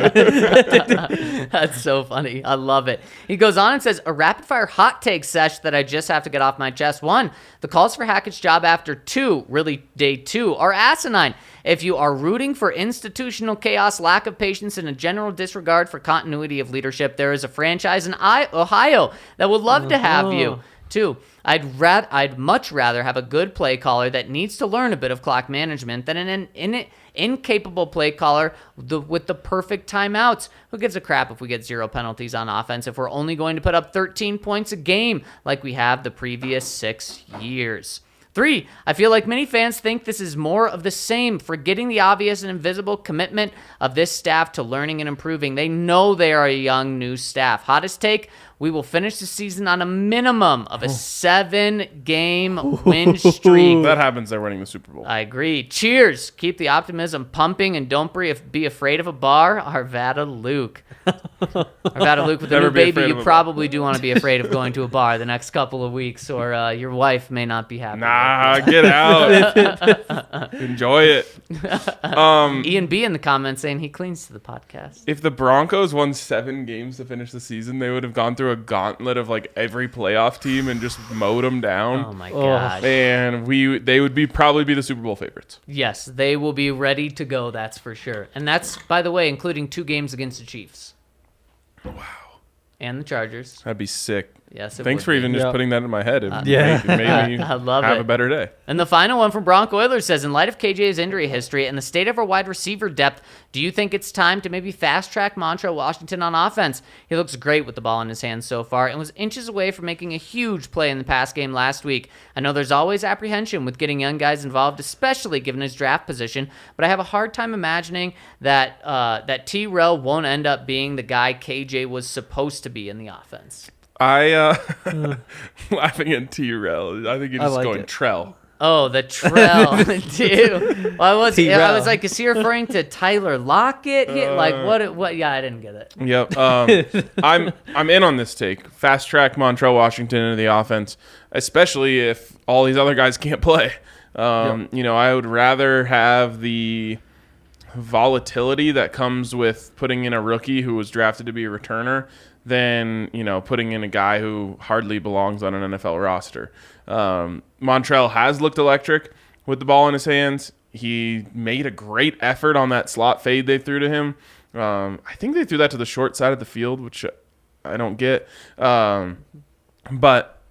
S3: That's so funny. I love it. He goes on and says, a rapid-fire hot take sesh that I just have to get off my chest. 1, the calls for Hackett's job after 2, really day 2, are asinine. If you are rooting for institutional chaos, lack of patience, and a general disregard for continuity of leadership, there is a franchise in Ohio that would love to have you. 2, I'd much rather have a good play caller that needs to learn a bit of clock management than an incapable play caller with the perfect timeouts. Who gives a crap if we get 0 penalties on offense if we're only going to put up 13 points a game like we have the previous 6 years? 3, I feel like many fans think this is more of the same, forgetting the obvious and invisible commitment of this staff to learning and improving. They know they are a young, new staff. Hottest take, we will finish the season on a minimum of a 7-game win streak.
S2: That happens, they're winning the Super Bowl.
S3: I agree. Cheers. Keep the optimism pumping and don't be afraid of a bar. Arvada Luke. Arvada Luke, with a new baby, you probably do want to be afraid of going to a bar the next couple of weeks, or your wife may not be happy.
S2: Nah, get out. Enjoy it.
S3: Ian B in the comments saying he cleans to the podcast.
S2: If the Broncos won 7 games to finish the season, they would have gone through a gauntlet of like every playoff team and just mowed them down.
S3: Oh my gosh.
S2: And they would probably be the Super Bowl favorites.
S3: Yes, they will be ready to go, that's for sure. And that's, by the way, including 2 games against the Chiefs.
S2: Wow.
S3: And the Chargers.
S2: That'd be sick.
S3: Yes,
S2: Thanks for even just putting that in my head. It made me
S3: I love
S2: have
S3: it.
S2: a better day.
S3: And the final one from Bronco Oilers says, in light of KJ's injury history and the state of our wide receiver depth, do you think it's time to maybe fast-track Montrell Washington on offense? He looks great with the ball in his hands so far and was inches away from making a huge play in the pass game last week. I know there's always apprehension with getting young guys involved, especially given his draft position, but I have a hard time imagining that T-Rell won't end up being the guy KJ was supposed to be in the offense.
S2: Laughing at T-Rell. I think you're just going Trell.
S3: Oh, the Trell, dude. Well, I was like, is he referring to Tyler Lockett? What? Yeah, I didn't get it.
S2: Yep. I'm in on this take. Fast track Montrell Washington into the offense, especially if all these other guys can't play. I would rather have the volatility that comes with putting in a rookie who was drafted to be a returner than, putting in a guy who hardly belongs on an NFL roster. Montrell has looked electric with the ball in his hands. He made a great effort on that slot fade they threw to him. I think they threw that to the short side of the field, which I don't get. But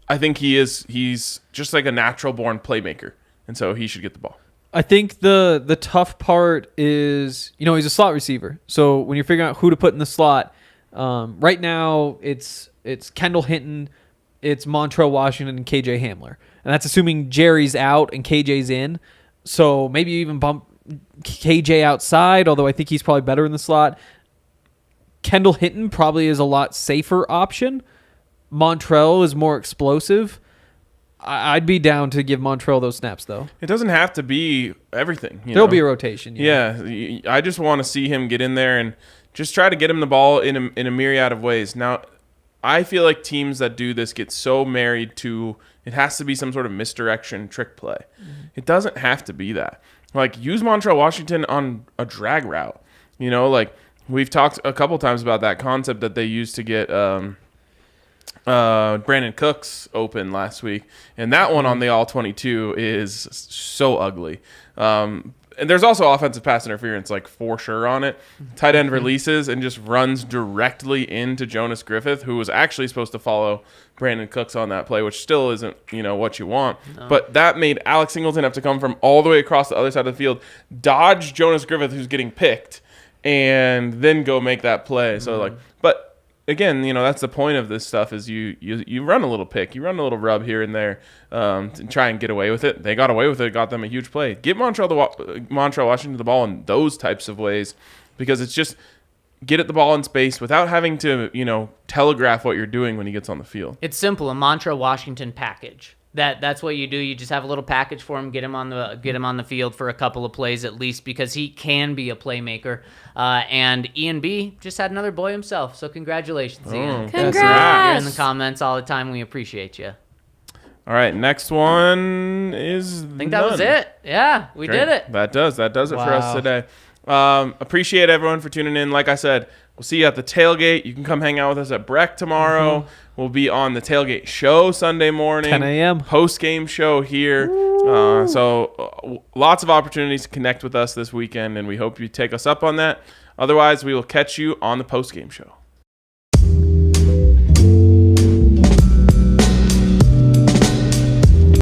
S2: I think he's just like a natural-born playmaker, and so he should get the ball.
S4: I think the tough part is, he's a slot receiver. So when you're figuring out who to put in the slot, right now it's Kendall Hinton, it's Montrell Washington, and KJ Hamler. And that's assuming Jerry's out and KJ's in. So maybe you even bump KJ outside, although I think he's probably better in the slot. Kendall Hinton probably is a lot safer option. Montrell is more explosive. I'd be down to give Montrell those snaps, though.
S2: It doesn't have to be everything.
S4: There'll be a rotation.
S2: Yeah, I just want to see him get in there and just try to get him the ball in a myriad of ways. Now, I feel like teams that do this get so married to it has to be some sort of misdirection trick play. It doesn't have to be that. Like, use Montrell Washington on a drag route. We've talked a couple times about that concept that they used to get Brandon Cooks open last week, and that one on the all-22 is so ugly. And there's also offensive pass interference, for sure on it. Tight end releases and just runs directly into Jonas Griffith, who was actually supposed to follow Brandon Cooks on that play, which still isn't, what you want. No. But that made Alex Singleton have to come from all the way across the other side of the field, dodge Jonas Griffith, who's getting picked, and then go make that play. So, but again, that's the point of this stuff is you run a little pick, you run a little rub here and there to try and get away with it. They got away with it, got them a huge play. Give Montrell Washington the ball in those types of ways, because it's just get at the ball in space without having to, telegraph what you're doing when he gets on the field.
S3: It's simple, a Montrell Washington package. That's what you do. You just have a little package for him, get him on the field for a couple of plays at least, because he can be a playmaker. And Ian B just had another boy himself. So congratulations, Ian.
S5: Congrats.
S3: You're in the comments all the time. We appreciate you.
S2: All right, next one is
S3: I think that was it. Yeah, we did it.
S2: That does it for us today. Appreciate everyone for tuning in. Like I said, we'll see you at the tailgate. You can come hang out with us at Breck tomorrow. Mm-hmm. We'll be on the tailgate show Sunday morning.
S4: 10 a.m.
S2: Post-game show here. So lots of opportunities to connect with us this weekend, and we hope you take us up on that. Otherwise, we will catch you on the post-game show.